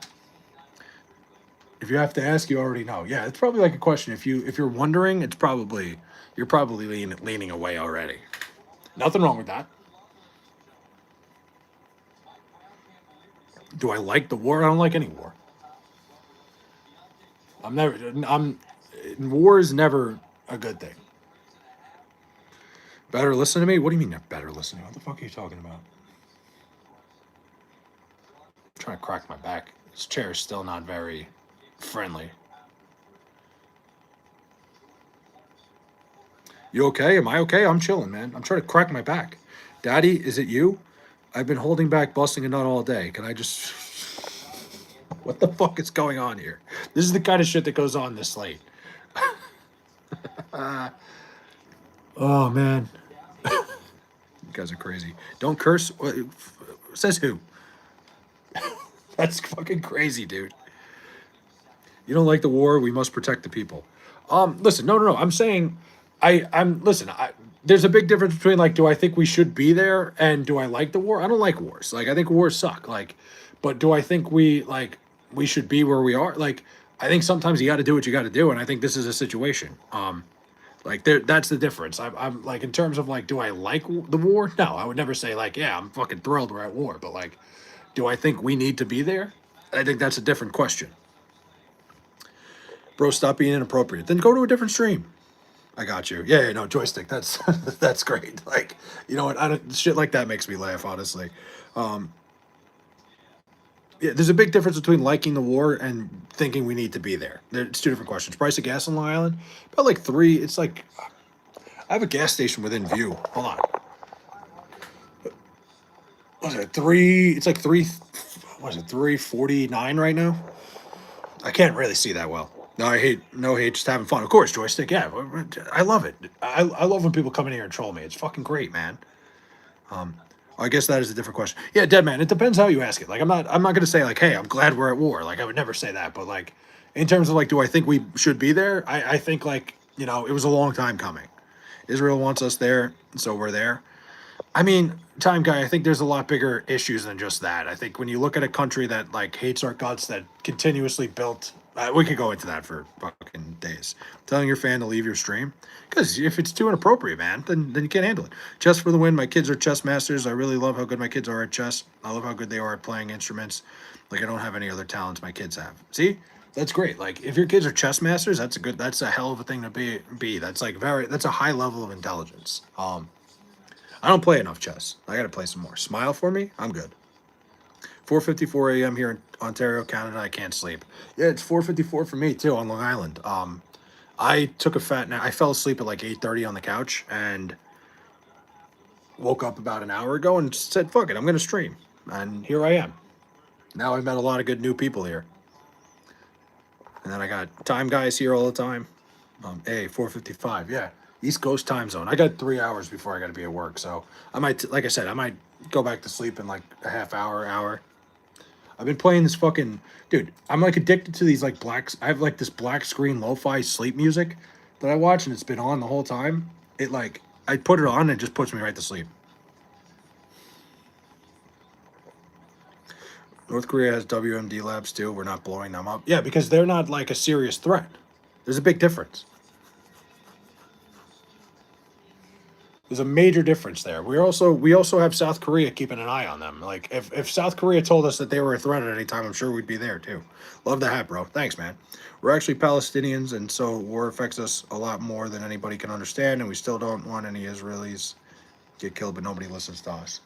S1: If you have to ask, you already know. Yeah, it's probably like a question. If you're wondering, it's probably you're probably leaning away already. Nothing wrong with that. Do I like the war? I don't like any war. I'm never. I'm. War is never a good thing. Better listen to me. What do you mean better listening? What the fuck are you talking about? I'm trying to crack my back. This chair is still not very friendly. You okay? Am I okay? I'm chilling, man. I'm trying to crack my back. Daddy, is it you? I've been holding back busting a nut all day. Can I just. What the fuck is going on here? This is the kind of shit that goes on this late. Oh, man. You guys are crazy. Don't curse. Says who? That's fucking crazy, dude. You don't like the war? We must protect the people. Listen, no. I'm saying, listen. There's a big difference between like, do I think we should be there, and do I like the war? I don't like wars. Like, I think wars suck. Like, but do I think we should be where we are? Like, I think sometimes you got to do what you got to do, and I think this is a situation. Like there, that's the difference. I'm like in terms of like, do I like the war? No, I would never say like, yeah, I'm fucking thrilled we're at war. But like, do I think we need to be there? I think that's a different question. Bro, stop being inappropriate. Then go to a different stream. I got you. Yeah, no, joystick. That's that's great. Like, you know what? I don't, shit like that makes me laugh. Honestly, yeah, there's a big difference between liking the war and thinking we need to be there. It's two different questions. Price of gas on Long Island, about like three. It's like I have a gas station within view. Hold on. Was it three? It's like three. What is it? 349 right now. I can't really see that well. No hate, just having fun. Of course, joystick. Yeah, I love it. I love when people come in here and troll me. It's fucking great, man. I guess that is a different question. Yeah, dead man. It depends how you ask it. Like, I'm not gonna say like, hey, I'm glad we're at war. Like, I would never say that. But like, in terms of like, do I think we should be there? I think like, you know, it was a long time coming. Israel wants us there, so we're there. I mean, time guy, I think there's a lot bigger issues than just that. I think when you look at a country that like hates our guts, that continuously built, we could go into that for fucking days. Telling your fan to leave your stream, because if it's too inappropriate, man, then you can't handle it. Chess for the win. My kids are chess masters. I really love how good my kids are at chess. I love how good they are at playing instruments. Like I don't have any other talents my kids have. See, that's great. Like if your kids are chess masters, that's a hell of a thing to be. That's like that's a high level of intelligence. I don't play enough chess. I got to play some more. Smile for me. I'm good. 4:54 a.m. here in Ontario, Canada. I can't sleep. Yeah, it's 4:54 for me too on Long Island. I took a fat nap. I fell asleep at like 8:30 on the couch and woke up about an hour ago and said, "Fuck it, I'm gonna stream." And here I am. Now I've met a lot of good new people here. And then I got time guys here all the time. 4:55. Yeah. East Coast time zone. I got 3 hours before I got to be at work, so I might, like I said, I might go back to sleep in like a half hour. I've been playing this fucking dude. I'm like addicted to these like blacks. I have like this black screen lo-fi sleep music that I watch, and it's been on the whole time. It like I put it on, and it just puts me right to sleep. North Korea has WMD labs too. We're not blowing them up. Yeah, because they're not like a serious threat. There's a big difference. There's a major difference there. We also have South Korea keeping an eye on them. Like if South Korea told us that they were a threat at any time, I'm sure we'd be there too. Love the hat, bro. Thanks, man. We're actually Palestinians, and so war affects us a lot more than anybody can understand, and we still don't want any Israelis get killed, but nobody listens to us.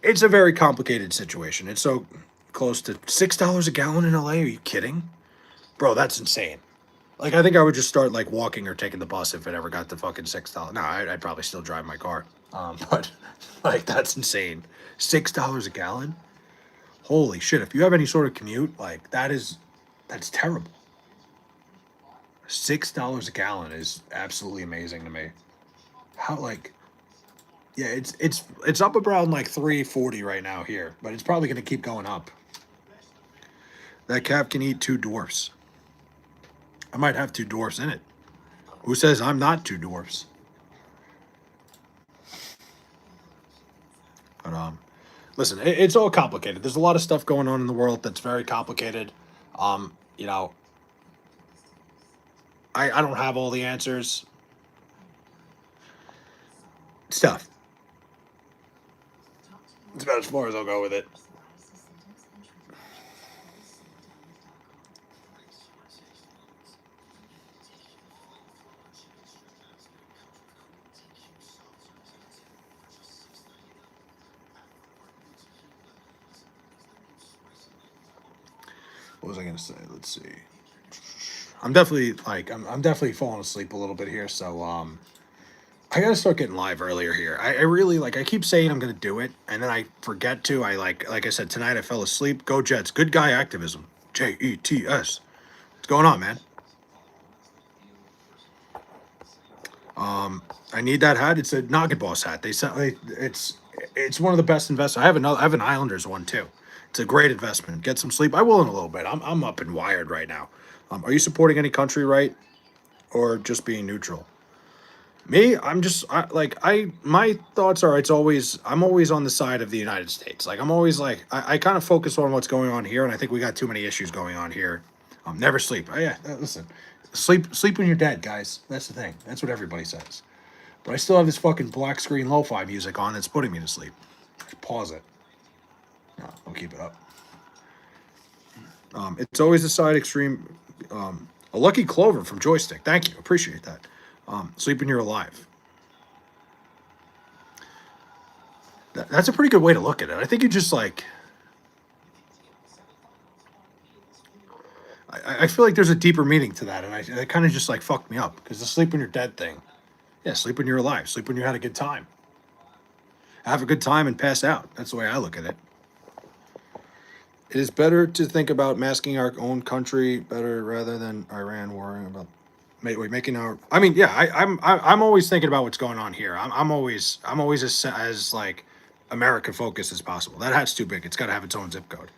S1: It's a very complicated situation. It's so close to $6 a gallon in LA. Are you kidding? Bro, that's insane. Like, I think I would just start, like, walking or taking the bus if it ever got to fucking $6. No, I'd probably still drive my car. But, like, that's insane. $6 a gallon? Holy shit. If you have any sort of commute, like, that's terrible. $6 a gallon is absolutely amazing to me. How, like, yeah, it's up around, like, 340 right now here. But it's probably going to keep going up. That calf can eat 2 dwarfs. I might have 2 dwarfs in it. Who says I'm not 2 dwarfs? But listen, it's all complicated. There's a lot of stuff going on in the world that's very complicated. You know, I don't have all the answers. It's tough. It's about as far as I'll go with it. What was I gonna say? Let's see. I'm definitely I'm definitely falling asleep a little bit here, so I gotta start getting live earlier here. I really like I keep saying I'm gonna do it, and then I forget to. I like I said tonight I fell asleep. Go Jets. Good guy activism. JETS. What's going on, man? I need that hat. It's a Noggin Boss hat. They sent it's one of the best investments. I have an Islanders one too. It's a great investment. Get some sleep. I will in a little bit. I'm up and wired right now. Are you supporting any country, right, or just being neutral? Me, my thoughts are I'm always on the side of the United States. Like I'm always like I kind of focus on what's going on here, and I think we got too many issues going on here. Never sleep. Oh, yeah, listen, sleep when you're dead, guys. That's the thing. That's what everybody says. But I still have this fucking black screen lo-fi music on that's putting me to sleep. Just pause it. No, I'll keep it up. It's always the side extreme. A lucky clover from Joystick. Thank you. Appreciate that. Sleep when you're alive. That's a pretty good way to look at it. I think you just like. I feel like there's a deeper meaning to that, and it kind of just like fucked me up because the sleep when you're dead thing. Yeah, sleep when you're alive. Sleep when you had a good time. Have a good time and pass out. That's the way I look at it. It is better to think about masking our own country better rather than Iran worrying about making our. I mean, yeah, I'm always thinking about what's going on here. I'm always as like America focused as possible. That hat's too big. It's got to have its own zip code.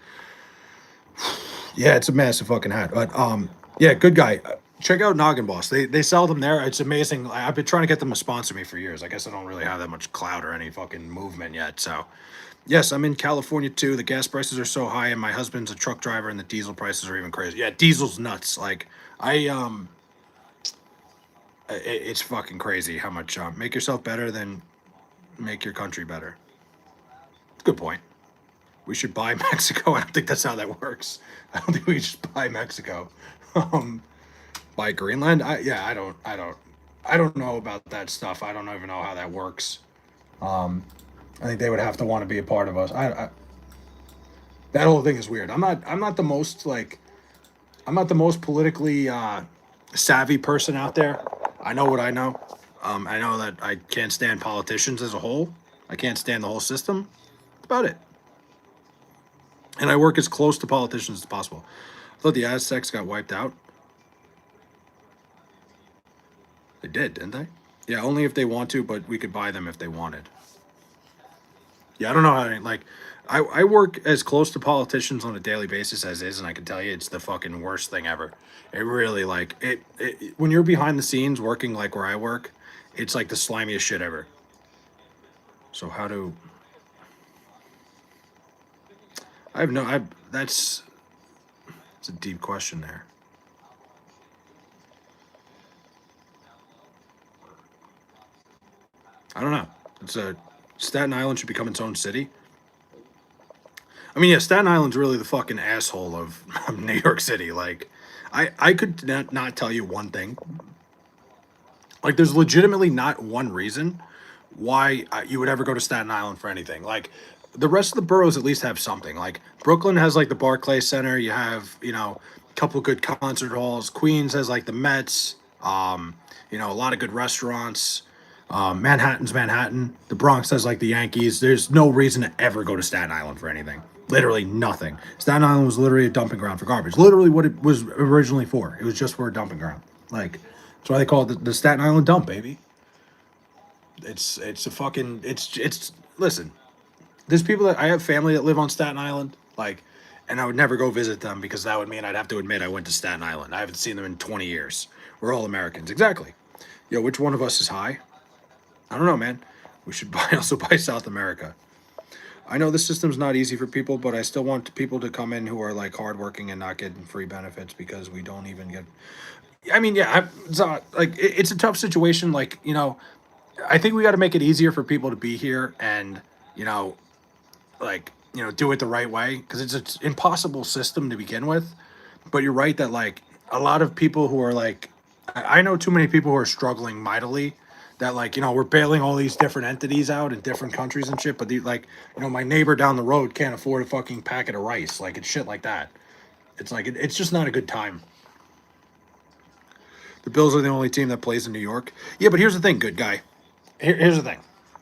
S1: Yeah, it's a massive fucking hat. But yeah, good guy. Check out Noggin Boss. They sell them there. It's amazing. I've been trying to get them to sponsor me for years. I guess I don't really have that much clout or any fucking movement yet. So, yes, I'm in California too. The gas prices are so high, and my husband's a truck driver, and the diesel prices are even crazy. Yeah, diesel's nuts. Like it's fucking crazy how much. Make yourself better, then make your country better. Good point. We should buy Mexico. I don't think that's how that works. I don't think we should buy Mexico. Um, buy Greenland. I don't know about that stuff. I don't even know how that works. I think they would have to want to be a part of us. That whole thing is weird. I'm not the most politically savvy person out there. I know what I know. I know that I can't stand politicians as a whole. I can't stand the whole system. That's about it. And I work as close to politicians as possible. I thought the Aztecs got wiped out. They did, didn't they? Yeah, only if they want to, but we could buy them if they wanted. Yeah, I don't know how to, like, I work as close to politicians on a daily basis as is, and I can tell you it's the fucking worst thing ever. It really, like, when you're behind the scenes working like where I work, it's like the slimiest shit ever. So how do, I have no, I, it's a deep question there. I don't know. It's a, Staten Island should become its own city. I mean, yeah, Staten Island's really the fucking asshole of New York City. Like, I could not tell you one thing. Like, there's legitimately not one reason why you would ever go to Staten Island for anything. Like, the rest of the boroughs at least have something. Like, Brooklyn has, like, the Barclays Center. You have, a couple good concert halls. Queens has, like, the Mets. A lot of good restaurants. Manhattan's Manhattan. The Bronx has like the Yankees. There's no reason to ever go to Staten Island for anything. Literally nothing. Staten Island was literally a dumping ground for garbage. Literally what it was originally for. It was just for a dumping ground. Like that's why they call it the Staten Island dump, baby. It's a fucking it's listen. There's people that I have family that live on Staten Island, like, and I would never go visit them because that would mean I'd have to admit I went to Staten Island. I haven't seen them in 20 years. We're all Americans, exactly. Yo, which one of us is high? I don't know, man. We should also buy South America. I know the system's not easy for people, but I still want people to come in who are like hardworking and not getting free benefits because we don't even get. I mean, yeah, it's a tough situation. Like, I think we got to make it easier for people to be here and do it the right way because it's an impossible system to begin with. But you're right that like a lot of people who are like, I know too many people who are struggling mightily that like we're bailing all these different entities out in different countries and shit, but my neighbor down the road can't afford a fucking packet of rice. Like it's shit like that. It's like it's just not a good time. The Bills are the only team that plays in New York. Yeah, but here's the thing, good guy. Here's the thing,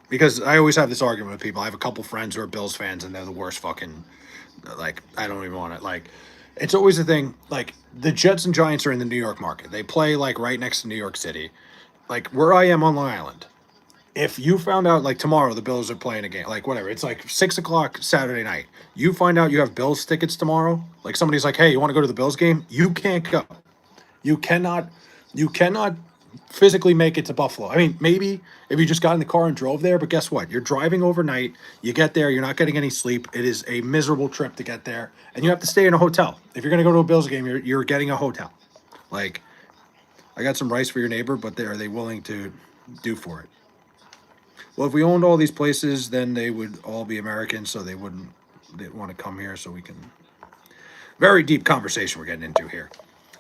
S1: because I always have this argument with people. I have a couple friends who are Bills fans, and they're the worst fucking. Like I don't even want it. Like it's always the thing. Like the Jets and Giants are in the New York market. They play like right next to New York City. like where I am on Long Island, if you found out like tomorrow the Bills are playing a game, like whatever, it's like 6 o'clock Saturday night. You find out you have Bills tickets tomorrow. Like somebody's like, "Hey, you want to go to the Bills game?" You can't go. You cannot. You cannot physically make it to Buffalo. I mean, maybe if you just got in the car and drove there, but guess what? You're driving overnight. You get there, you're not getting any sleep. It is a miserable trip to get there, and you have to stay in a hotel. If you're going to go to a Bills game, you're getting a hotel. Like, I got some rice for your neighbor, but are they willing to do for it? Well, if we owned all these places, then they would all be American, so they'd want to come here so we can. Very deep conversation we're getting into here.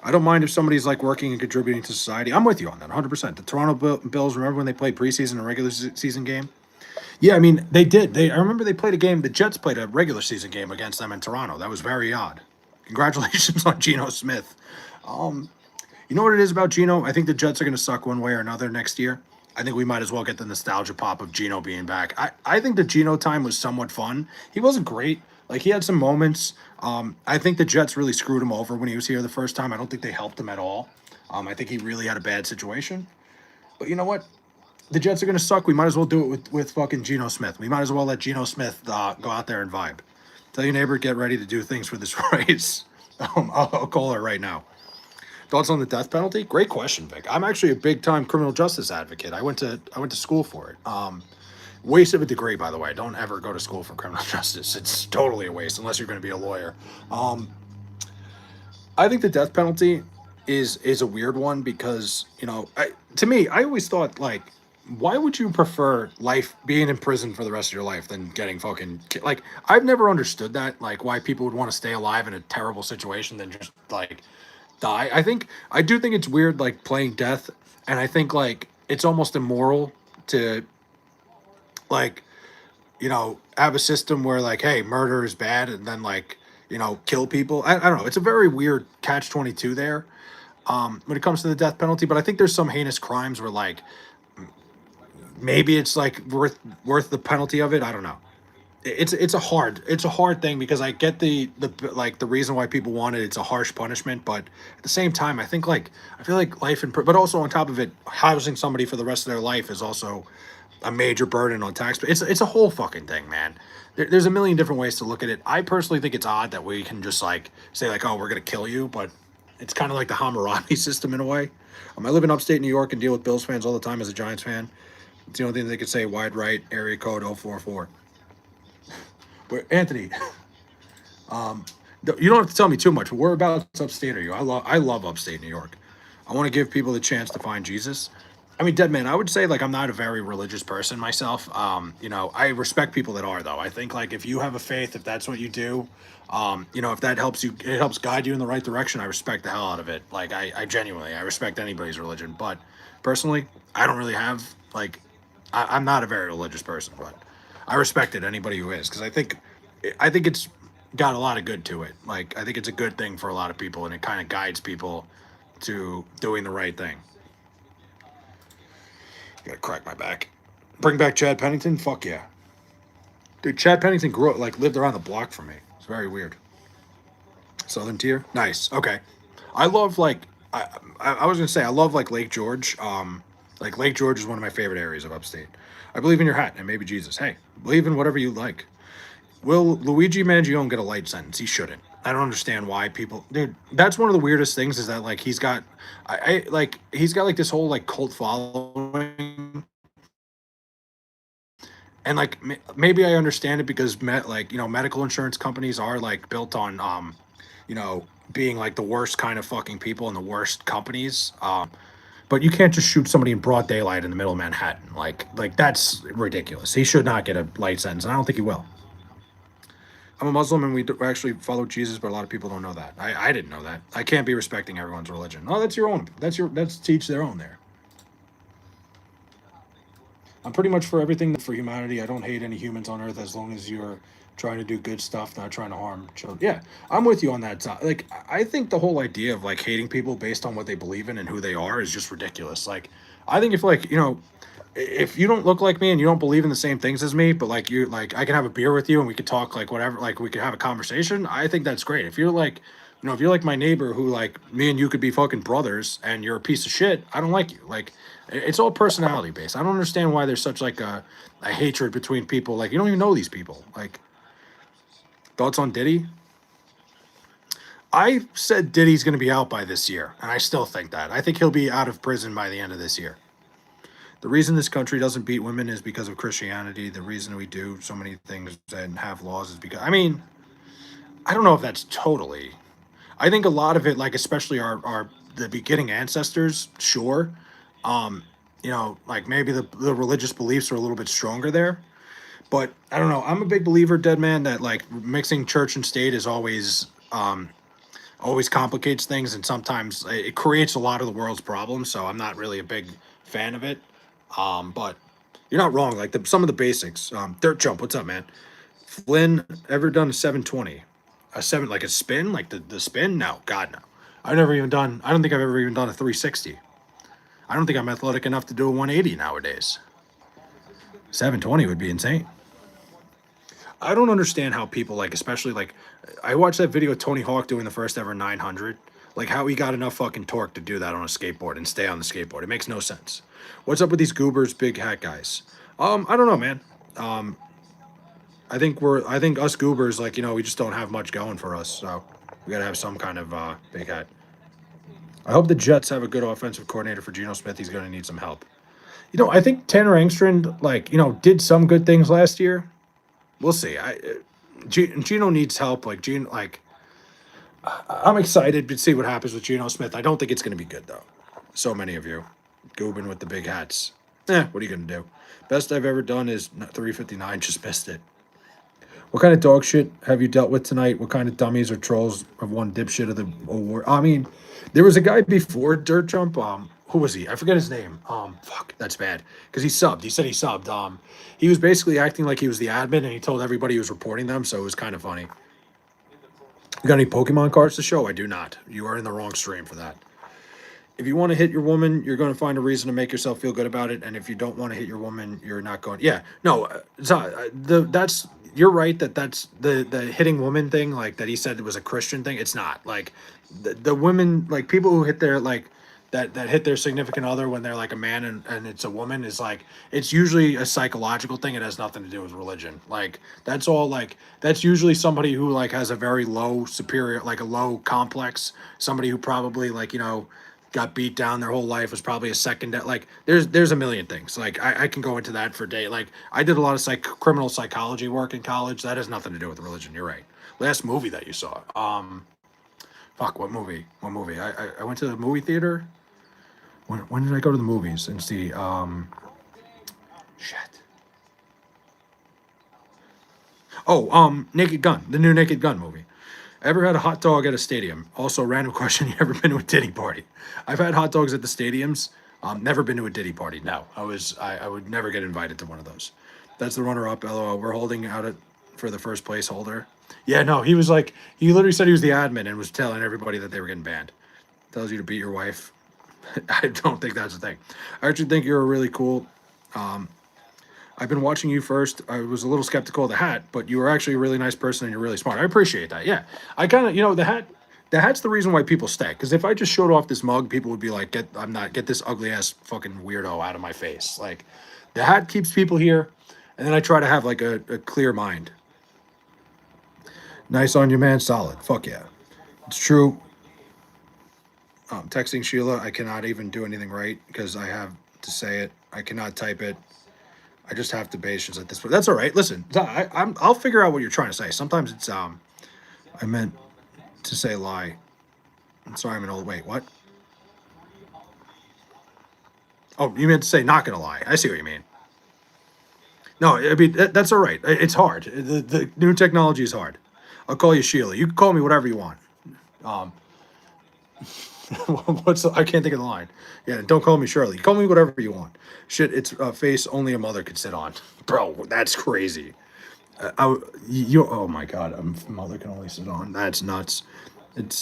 S1: I don't mind if somebody's like working and contributing to society. I'm with you on that 100%. The Toronto Bills, remember when they played preseason and regular season game? Yeah, I mean, they did. I remember they played a game, the Jets played a regular season game against them in Toronto. That was very odd. Congratulations on Geno Smith. You know what it is about Geno? I think the Jets are going to suck one way or another next year. I think we might as well get the nostalgia pop of Geno being back. I think the Geno time was somewhat fun. He wasn't great. Like, he had some moments. I think the Jets really screwed him over when he was here the first time. I don't think they helped him at all. I think he really had a bad situation. But you know what? The Jets are going to suck. We might as well do it with fucking Geno Smith. We might as well let Geno Smith go out there and vibe. Tell your neighbor, get ready to do things for this race. I'll call her right now. Thoughts on the death penalty? Great question, Vic. I'm actually a big time criminal justice advocate. I went to school for it. Waste of a degree, by the way. Don't ever go to school for criminal justice. It's totally a waste unless you're going to be a lawyer. I think the death penalty is a weird one because, to me, I always thought, like, why would you prefer life being in prison for the rest of your life than getting fucking like, I've never understood that, like, why people would want to stay alive in a terrible situation than just like die. I do think it's weird, like, playing death, and I think, like, it's almost immoral to, like, have a system where, like, hey, murder is bad, and then, like, kill people. I don't know. It's a very weird catch-22 there, when it comes to the death penalty. But I think there's some heinous crimes where, like, maybe it's like worth the penalty of it. I don't know. It's a hard thing because I get the like the reason why people want it. It's a harsh punishment, but at the same time, I think, like, I feel like life but also on top of it, housing somebody for the rest of their life is also a major burden on taxpayers. It's a whole fucking thing, man. There's a million different ways to look at it. I personally think it's odd that we can just, like, say, like, oh, we're gonna kill you, but it's kind of like the Hammurabi system in a way. I live in upstate New York and deal with Bills fans all the time as a Giants fan. It's the only thing they could say. Wide right, area code 044. But Anthony, you don't have to tell me too much. Whereabouts upstate are you? I love upstate New York. I want to give people the chance to find Jesus. I mean, dead man, I would say, like, I'm not a very religious person myself. I respect people that are, though. I think, like, if you have a faith, if that's what you do, if that helps you, it helps guide you in the right direction, I respect the hell out of it. Like, I genuinely, I respect anybody's religion. But personally, I don't really have, like, I'm not a very religious person, but I respected anybody who is, because I think it's got a lot of good to it. Like, I think it's a good thing for a lot of people, and it kind of guides people to doing the right thing. Gotta crack my back. Bring back Chad Pennington? Fuck yeah. Dude, Chad Pennington lived around the block from me. It's very weird. Southern Tier? Nice. Okay. I love, like, I was gonna say, I love, like, Lake George. Like, Lake George is one of my favorite areas of upstate. I believe in your hat and maybe Jesus. Hey, believe in whatever you like. Will Luigi Mangione get a light sentence? He shouldn't. I don't understand why people, dude. That's one of the weirdest things, is that, like, he's got like this whole, like, cult following, and, like, maybe I understand it because medical insurance companies are, like, built on being, like, the worst kind of fucking people and the worst companies. But you can't just shoot somebody in broad daylight in the middle of Manhattan. Like that's ridiculous. He should not get a light sentence, and I don't think he will. I'm a Muslim, and we actually follow Jesus, but a lot of people don't know that. I didn't know that. I can't be respecting everyone's religion. Oh, that's your own. That's to each their own there. I'm pretty much for everything for humanity. I don't hate any humans on Earth as long as you're trying to do good stuff, not trying to harm children. Yeah, I'm with you on that. Like, I think the whole idea of, like, hating people based on what they believe in and who they are is just ridiculous. Like, I think if, like, if you don't look like me and you don't believe in the same things as me, but, like, I can have a beer with you and we could talk, like, whatever, like, we could have a conversation. I think that's great. If you're, like, You know, if you're like my neighbor who like me and you could be fucking brothers and you're a piece of shit, I don't like you. Like it's all personality based. I don't understand why there's such like a hatred between people. Like you don't even know these people. Like thoughts on Diddy? I said Diddy's going to be out by this year, and I still think that. I think he'll be out of prison by the end of this year. The reason this country doesn't beat women is because of Christianity. The reason we do so many things and have laws is because, I mean, I don't know if that's totally. I think a lot of it, like especially our the beginning ancestors, sure. Um, you know, like maybe the religious beliefs are a little bit stronger there. But I don't know. I'm a big believer, dead man, that like mixing church and state is always complicates things, and sometimes it creates a lot of the world's problems. So I'm not really a big fan of it. But you're not wrong. Like some of the basics. Dirt jump. What's up, man? Flynn ever done a 720? A seven like a spin, like the spin? No, God no. I've never even done. I don't think I've ever even done a 360. I don't think I'm athletic enough to do a 180 nowadays. 720 would be insane. I don't understand how people like, especially like, I watched that video of Tony Hawk doing the first ever 900. Like how he got enough fucking torque to do that on a skateboard and stay on the skateboard. It makes no sense. What's up with these goobers, big hat guys? I don't know, man. Um, I think us goobers, like, you know, we just don't have much going for us. So we got to have some kind of big hat. I hope the Jets have a good offensive coordinator for Geno Smith. He's going to need some help. You know, I think Tanner Engstrand, like, you know, did some good things last year. We'll see. Geno needs help. Like, I'm excited to see what happens with Geno Smith. I don't think it's going to be good, though. So many of you goobing with the big hats. What are you going to do? Best I've ever done is 359. Just missed it. What kind of dog shit have you dealt with tonight? What kind of dummies or trolls have won dipshit of the award? I mean, there was a guy before Dirt Jump. Who was he? I forget his name. Fuck, that's bad because he subbed. He said he subbed. He was basically acting like he was the admin, and he told everybody he was reporting them. So it was kind of funny. You got any Pokemon cards to show? I do not. You are in the wrong stream for that. If you want to hit your woman, you're going to find a reason to make yourself feel good about it. And if you don't want to hit your woman, you're not going. Yeah, no, that's you're right that's the hitting woman thing. Like that he said it was a Christian thing. It's not like the women like people who hit their like that hit their significant other when they're like a man and it's a woman is like it's usually a psychological thing. It has nothing to do with religion. Like that's all like that's usually somebody who like has a very low superior like a low complex. Somebody who probably like you know got beat down their whole life was probably a second like there's a million things like I can go into that for day like I did a lot of criminal psychology work in college that has nothing to do with religion. You're right. Last movie that you saw fuck what movie I went to the movie theater when did I go to the movies and see shit Naked Gun, the new Naked Gun movie. Ever had a hot dog at a stadium? Also, random question: you ever been to a Diddy party? I've had hot dogs at the stadiums. Never been to a Diddy party. No, I would never get invited to one of those. That's the runner-up. LOL. We're holding out it for the first place holder. Yeah, no, he was like he literally said he was the admin and was telling everybody that they were getting banned. Tells you to beat your wife. I don't think that's a thing. I actually think you're a really cool. I've been watching you first. I was a little skeptical of the hat, but you were actually a really nice person and you're really smart. I appreciate that. Yeah. I kind of, you know, the hat's the reason why people stay. Because if I just showed off this mug, people would be like, get this ugly ass fucking weirdo out of my face. Like, the hat keeps people here. And then I try to have like a clear mind. Nice on you, man. Solid. Fuck yeah. It's true. Texting Sheila, I cannot even do anything right because I have to say it. I cannot type it. I just have to patience at this point. That's all right. Listen, I'll figure out what you're trying to say. Sometimes it's I meant to say lie. I'm sorry, I'm an old. Wait, what? Oh, you meant to say not gonna lie. I see what you mean. No, I mean that's all right. It's hard. The new technology is hard. I'll call you Sheila. You can call me whatever you want. Um, I can't think of the line. Yeah, don't call me Shirley. Call me whatever you want. Shit, it's a face only a mother could sit on. Bro, that's crazy. Oh my god, a mother can only sit on. That's nuts. It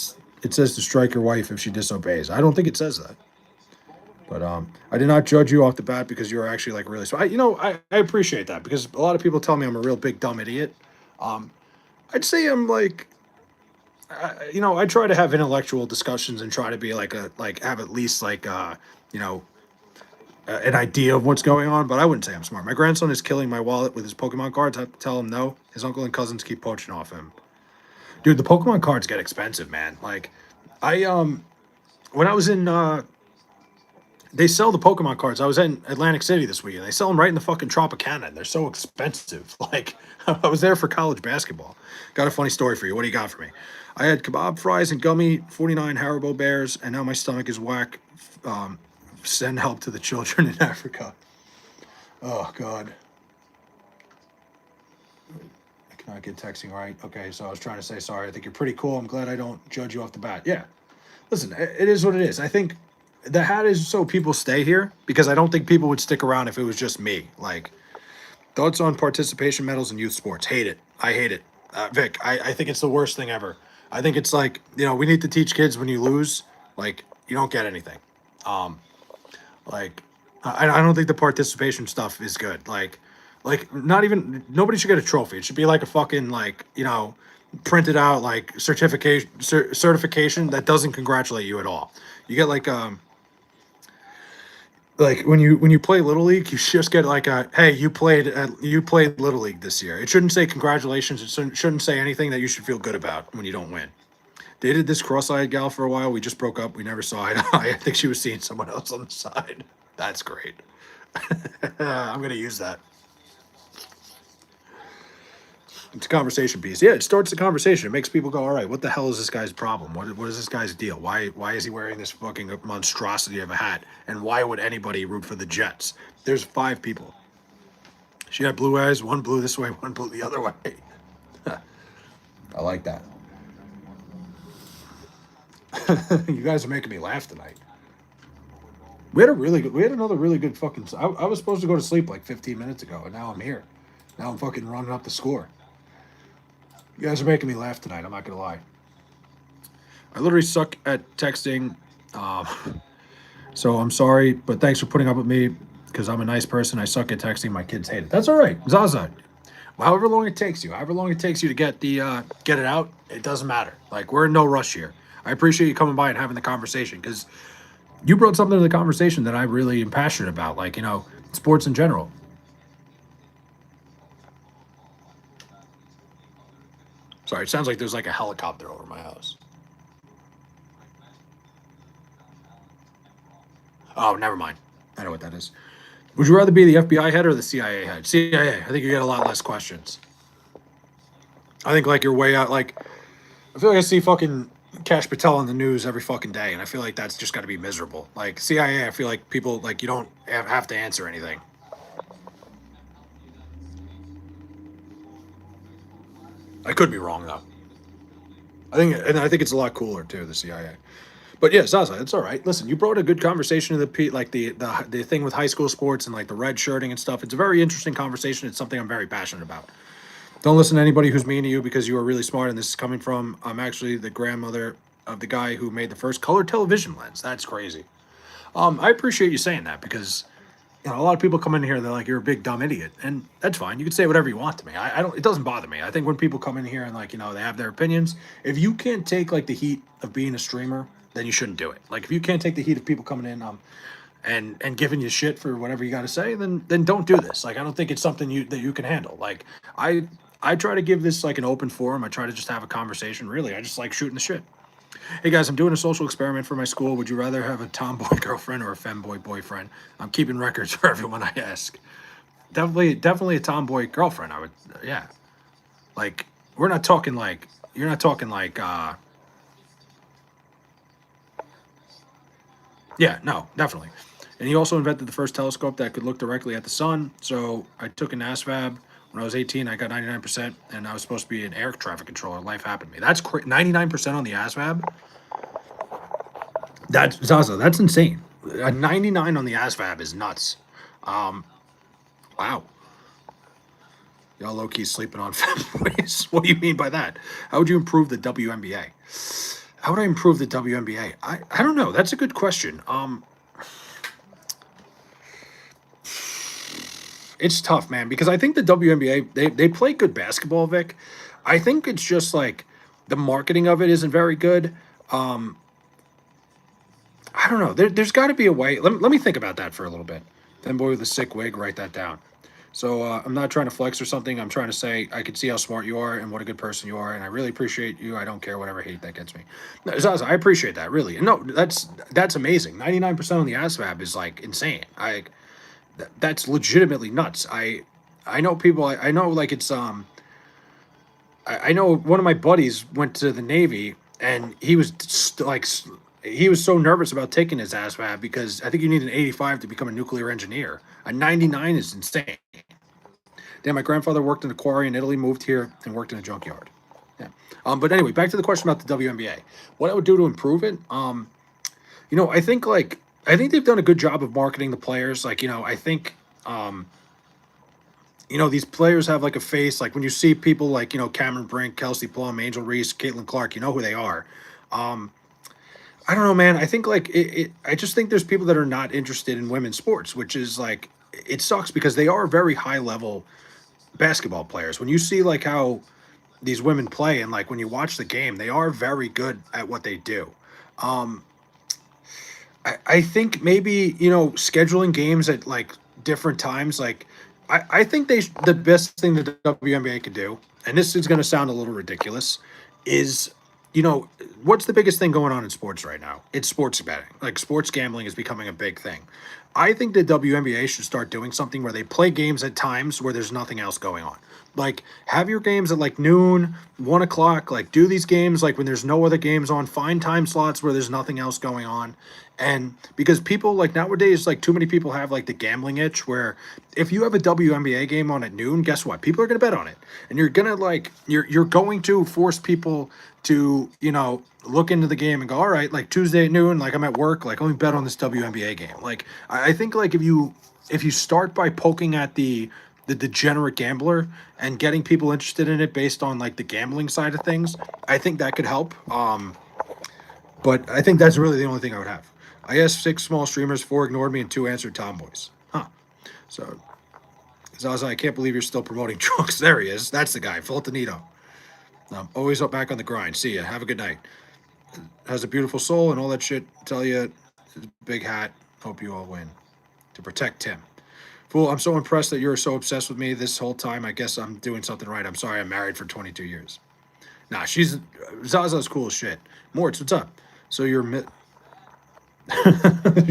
S1: says to strike your wife if she disobeys. I don't think it says that. But I did not judge you off the bat because you were actually like really smart. I appreciate that because a lot of people tell me I'm a real big dumb idiot. I'd say I'm like I try to have intellectual discussions and try to be have at least you know, an idea of what's going on, but I wouldn't say I'm smart. My grandson is killing my wallet with his Pokemon cards. I have to tell him no. His uncle and cousins keep poaching off him. Dude, the Pokemon cards get expensive, man. Like, I when I was in they sell the Pokemon cards. I was in Atlantic City this weekend. They sell them right in the fucking Tropicana, and they're so expensive. Like, I was there for college basketball. Got a funny story for you. What do you got for me? I had kebab fries and gummy, 49 Haribo bears, and now my stomach is whack. Um, Send help to the children in Africa. Oh, God. I cannot get texting right. Okay, so I was trying to say sorry. I think you're pretty cool. I'm glad I don't judge you off the bat. Yeah. Listen, it is what it is. I think the hat is so people stay here because I don't think people would stick around if it was just me. Like, thoughts on participation medals in youth sports? Hate it. I hate it. Vic, I think it's the worst thing ever. I think it's like, we need to teach kids when you lose, like, you don't get anything. Um, like, I don't think the participation stuff is good. Like not even nobody should get a trophy. It should be like a fucking printed out like certification that doesn't congratulate you at all. You get like when you play little league, you just get like a hey, you played little league this year. It shouldn't say congratulations. It shouldn't say anything that you should feel good about when you don't win. Dated this cross-eyed gal for a while. We just broke up. We never saw eye to eye. I think she was seeing someone else on the side. That's great. I'm gonna use that. It's a conversation piece. Yeah, it starts the conversation. It makes people go, all right, what the hell is this guy's problem? What is this guy's deal? Why is he wearing this fucking monstrosity of a hat? And why would anybody root for the Jets? There's 5 people. She had blue eyes, one blue this way, one blue the other way. I like that. You guys are making me laugh tonight. We had another really good fucking. I was supposed to go to sleep like 15 minutes ago, and now I'm here. Now I'm fucking running up the score. You guys are making me laugh tonight. I'm not gonna lie. I literally suck at texting, so I'm sorry, but thanks for putting up with me because I'm a nice person. I suck at texting. My kids hate it. That's all right, Zaza. However long it takes you, to get it out, it doesn't matter. Like we're in no rush here. I appreciate you coming by and having the conversation because you brought something to the conversation that I really am passionate about, like sports in general. Sorry, it sounds like there's like a helicopter over my house. Oh, never mind. I know what that is. Would you rather be the FBI head or the CIA head? CIA. I think you get a lot less questions. I think like you're way out. Like I feel like I see fucking Cash Patel on the news every fucking day, and I feel like that's just got to be miserable. Like CIA, I feel like people like you don't have to answer anything. I could be wrong though. I think it's a lot cooler too, the CIA. But yeah, Zaza, it's all right. Listen, you brought a good conversation to the thing with high school sports and like the red shirting and stuff. It's a very interesting conversation. It's something I'm very passionate about. Don't listen to anybody who's mean to you because you are really smart. And this is coming from I'm actually the grandmother of the guy who made the first color television lens. That's crazy. I appreciate you saying that because a lot of people come in here and they're like, "You're a big dumb idiot," and that's fine. You can say whatever you want to me. I don't. It doesn't bother me. I think when people come in here and like they have their opinions. If you can't take like the heat of being a streamer, then you shouldn't do it. Like if you can't take the heat of people coming in and giving you shit for whatever you got to say, then don't do this. Like I don't think it's something that you can handle. Like I try to give this like an open forum. I try to just have a conversation. Really, I just like shooting the shit. Hey guys, I'm doing a social experiment for my school. Would you rather have a tomboy girlfriend or a femboy boyfriend? I'm keeping records for everyone I ask. Definitely a tomboy girlfriend. I would, yeah. Like we're not talking like you're not talking like yeah, no, definitely. And he also invented the first telescope that could look directly at the sun. So I took an ASVAB when I was 18. I got 99%, and I was supposed to be an air traffic controller. Life happened to me. That's 99% on the ASVAB. That's Zaza. That's insane. A 99 on the ASVAB is nuts. Wow. Y'all low key sleeping on families. What do you mean by that? How would you improve the WNBA? How would I improve the WNBA? I don't know. That's a good question. It's tough, man, because I think the WNBA they play good basketball, Vic. I think it's just like the marketing of it isn't very good. Um, I don't know. There's got to be a way. Let me think about that for a little bit. Then boy with the sick wig, write that down. So I'm not trying to flex or something. I'm trying to say I can see how smart you are and what a good person you are, and I really appreciate you. I don't care whatever hate that gets me. No, Zaza, I appreciate that really. And no, that's amazing. 99% on the ASVAB is like insane. That's legitimately nuts. I know people. I know like it's I know one of my buddies went to the Navy and he was he was so nervous about taking his ASVAB because I think you need an 85 to become a nuclear engineer. A 99 is insane. Damn, my grandfather worked in a quarry in Italy, moved here, and worked in a junkyard. Yeah. But anyway, back to the question about the WNBA. What I would do to improve it, I think they've done a good job of marketing the players. Like, I think these players have like a face. Like when you see people like, Cameron Brink, Kelsey Plum, Angel Reese, Caitlin Clark, you know who they are. Um, I don't know, man. I think like I just think there's people that are not interested in women's sports, which is like, it sucks because they are very high level basketball players. When you see like how these women play and like when you watch the game, they are very good at what they do. Um, I think maybe scheduling games at like different times. Like I think the best thing the WNBA could do, and this is going to sound a little ridiculous, is what's the biggest thing going on in sports right now? It's sports betting. Like sports gambling is becoming a big thing. I think the WNBA should start doing something where they play games at times where there's nothing else going on. Like have your games at like noon, 1 o'clock. Like do these games like when there's no other games on. Find time slots where there's nothing else going on. And because people like nowadays, like too many people have like the gambling itch where if you have a WNBA game on at noon, guess what? People are gonna bet on it. And you're gonna like you're going to force people to, look into the game and go, all right, like Tuesday at noon, like I'm at work, like let me bet on this WNBA game. Like I think like if you start by poking at the degenerate gambler and getting people interested in it based on like the gambling side of things, I think that could help. But I think that's really the only thing I would have. I asked 6 small streamers, 4 ignored me, and 2 answered tomboys. Huh. So, Zaza, I can't believe you're still promoting drugs. There he is. That's the guy, Fultonito. Always up back on the grind. See ya. Have a good night. Has a beautiful soul and all that shit. Tell you, big hat. Hope you all win. To protect Tim. Fool, I'm so impressed that you're so obsessed with me this whole time. I guess I'm doing something right. I'm sorry I'm married for 22 years. Nah, Zaza's cool as shit. Mortz, what's up? So you're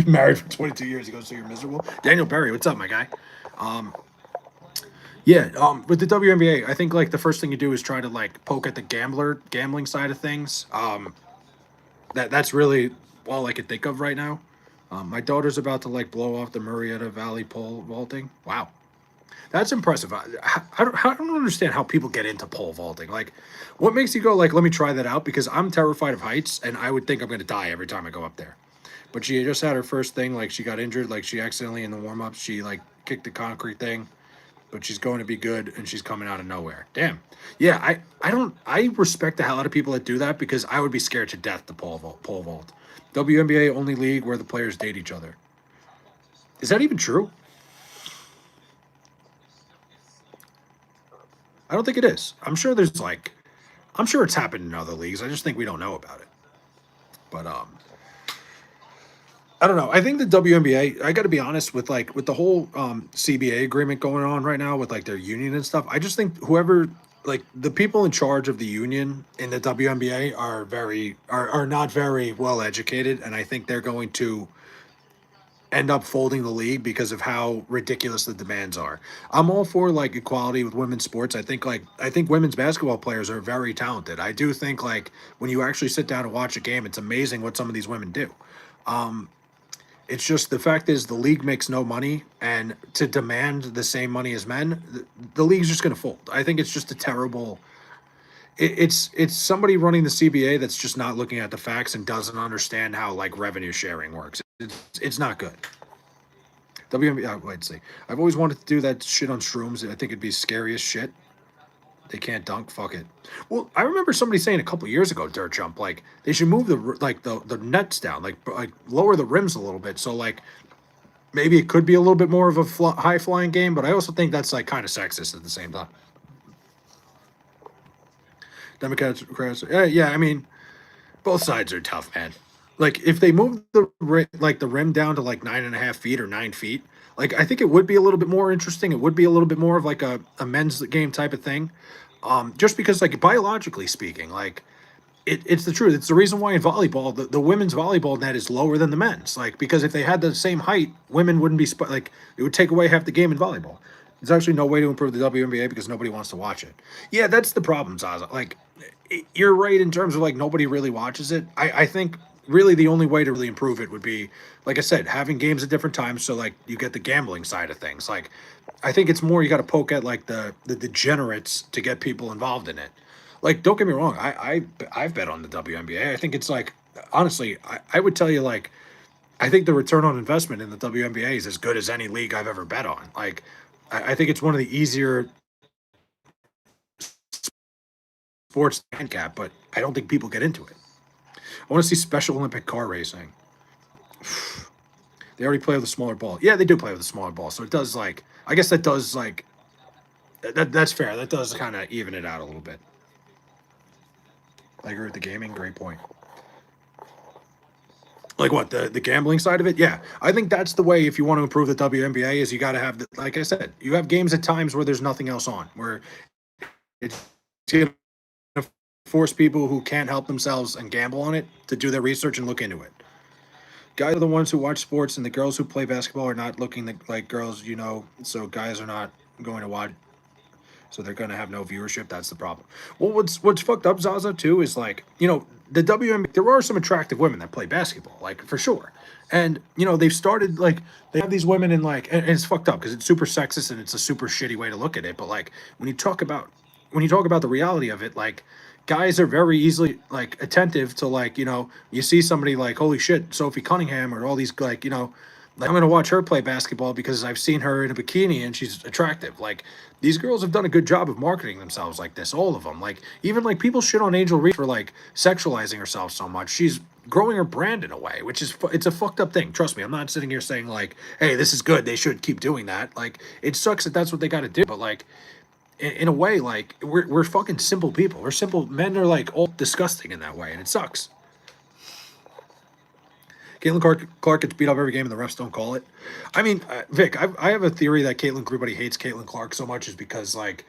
S1: married for 22 years. He goes, so you're miserable? Daniel Berry, what's up, my guy? Yeah, with the WNBA, I think like the first thing you do is try to like poke at the gambling side of things. That's really all I could think of right now. My daughter's about to like blow off the Marietta Valley pole vaulting. Wow, that's impressive. I don't understand how people get into pole vaulting. Like, what makes you go like, let me try that out? Because I'm terrified of heights, and I would think I'm going to die every time I go up there. But she just had her first thing. Like, she got injured. Like, she accidentally in the warm up, she like kicked the concrete thing. But she's going to be good, and she's coming out of nowhere. Damn. Yeah, I respect the hell out of people that do that because I would be scared to death to pole vault. WNBA only league where the players date each other. Is that even true? I don't think it is. I'm sure it's happened in other leagues. I just think we don't know about it. But I don't know. I think the WNBA. I got to be honest with with the whole CBA agreement going on right now with like their union and stuff. I just think whoever like the people in charge of the union in the WNBA are not very well educated, and I think they're going to end up folding the league because of how ridiculous the demands are. I'm all for like equality with women's sports. I think women's basketball players are very talented. I do think like when you actually sit down and watch a game, it's amazing what some of these women do. It's just the fact is the league makes no money, and to demand the same money as men, the league's just going to fold. I think it's just a terrible. It's somebody running the CBA that's just not looking at the facts and doesn't understand how like revenue sharing works. It's not good. WNBA. Wait, see. I've always wanted to do that shit on shrooms. I think it'd be scary as shit. They can't dunk. Fuck it. Well, I remember somebody saying a couple years ago, Dirt Jump, like they should move the nets down, like lower the rims a little bit, so like maybe it could be a little bit more of a high flying game. But I also think that's like kind of sexist at the same time. Democrats, yeah. I mean, both sides are tough, man. Like if they move the rim down to like 9.5 feet or 9 feet, like I think it would be a little bit more interesting. It would be a little bit more of like a men's game type of thing. Just because like biologically speaking, like it's the truth. It's the reason why in volleyball, the women's volleyball net is lower than the men's. Like because if they had the same height, women wouldn't be like it would take away half the game in volleyball. There's actually no way to improve the WNBA because nobody wants to watch it. Yeah, that's the problem, Zaza. Like you're right in terms of like nobody really watches it. I think really the only way to really improve it would be, like I said, having games at different times. So like you get the gambling side of things. Like I think it's more you got to poke at like the degenerates to get people involved in it. Like don't get me wrong, I've bet on the WNBA. I think it's like honestly, I would tell you like I think the return on investment in the WNBA is as good as any league I've ever bet on. Like I think it's one of the easier sports to handicap, but I don't think people get into it. I want to see Special Olympic car racing. They already play with a smaller ball. Yeah, they do play with a smaller ball, so it does like I guess that does like that's fair. That does kind of even it out a little bit. I agree with the gaming. Great point. Like what the gambling side of it? Yeah, I think that's the way. If you want to improve the WNBA, is you got to have the, like I said, you have games at times where there's nothing else on, where it's going to force people who can't help themselves and gamble on it to do their research and look into it. Guys are the ones who watch sports, and the girls who play basketball are not looking like girls, So guys are not going to watch. So they're going to have no viewership. That's the problem. Well, what's fucked up, Zaza, too, is like the WNBA. There are some attractive women that play basketball, like for sure. And they've started like they have these women in like, and it's fucked up because it's super sexist and it's a super shitty way to look at it. But like when you talk about the reality of it, like guys are very easily like attentive to like you see somebody like holy shit Sophie Cunningham or all these like I'm gonna watch her play basketball because I've seen her in a bikini and she's attractive. Like these girls have done a good job of marketing themselves like this, all of them. Like even like people shit on Angel Reese for like sexualizing herself so much. She's growing her brand in a way, which is it's a fucked up thing. Trust me, I'm not sitting here saying like, hey, this is good. They should keep doing that. Like it sucks that that's what they got to do, but like in a way, like we're fucking simple people. We're simple men are like all disgusting in that way, and it sucks. Caitlin Clark gets beat up every game, and the refs don't call it. I mean, Vic, I have a theory that everybody hates Caitlin Clark so much is because like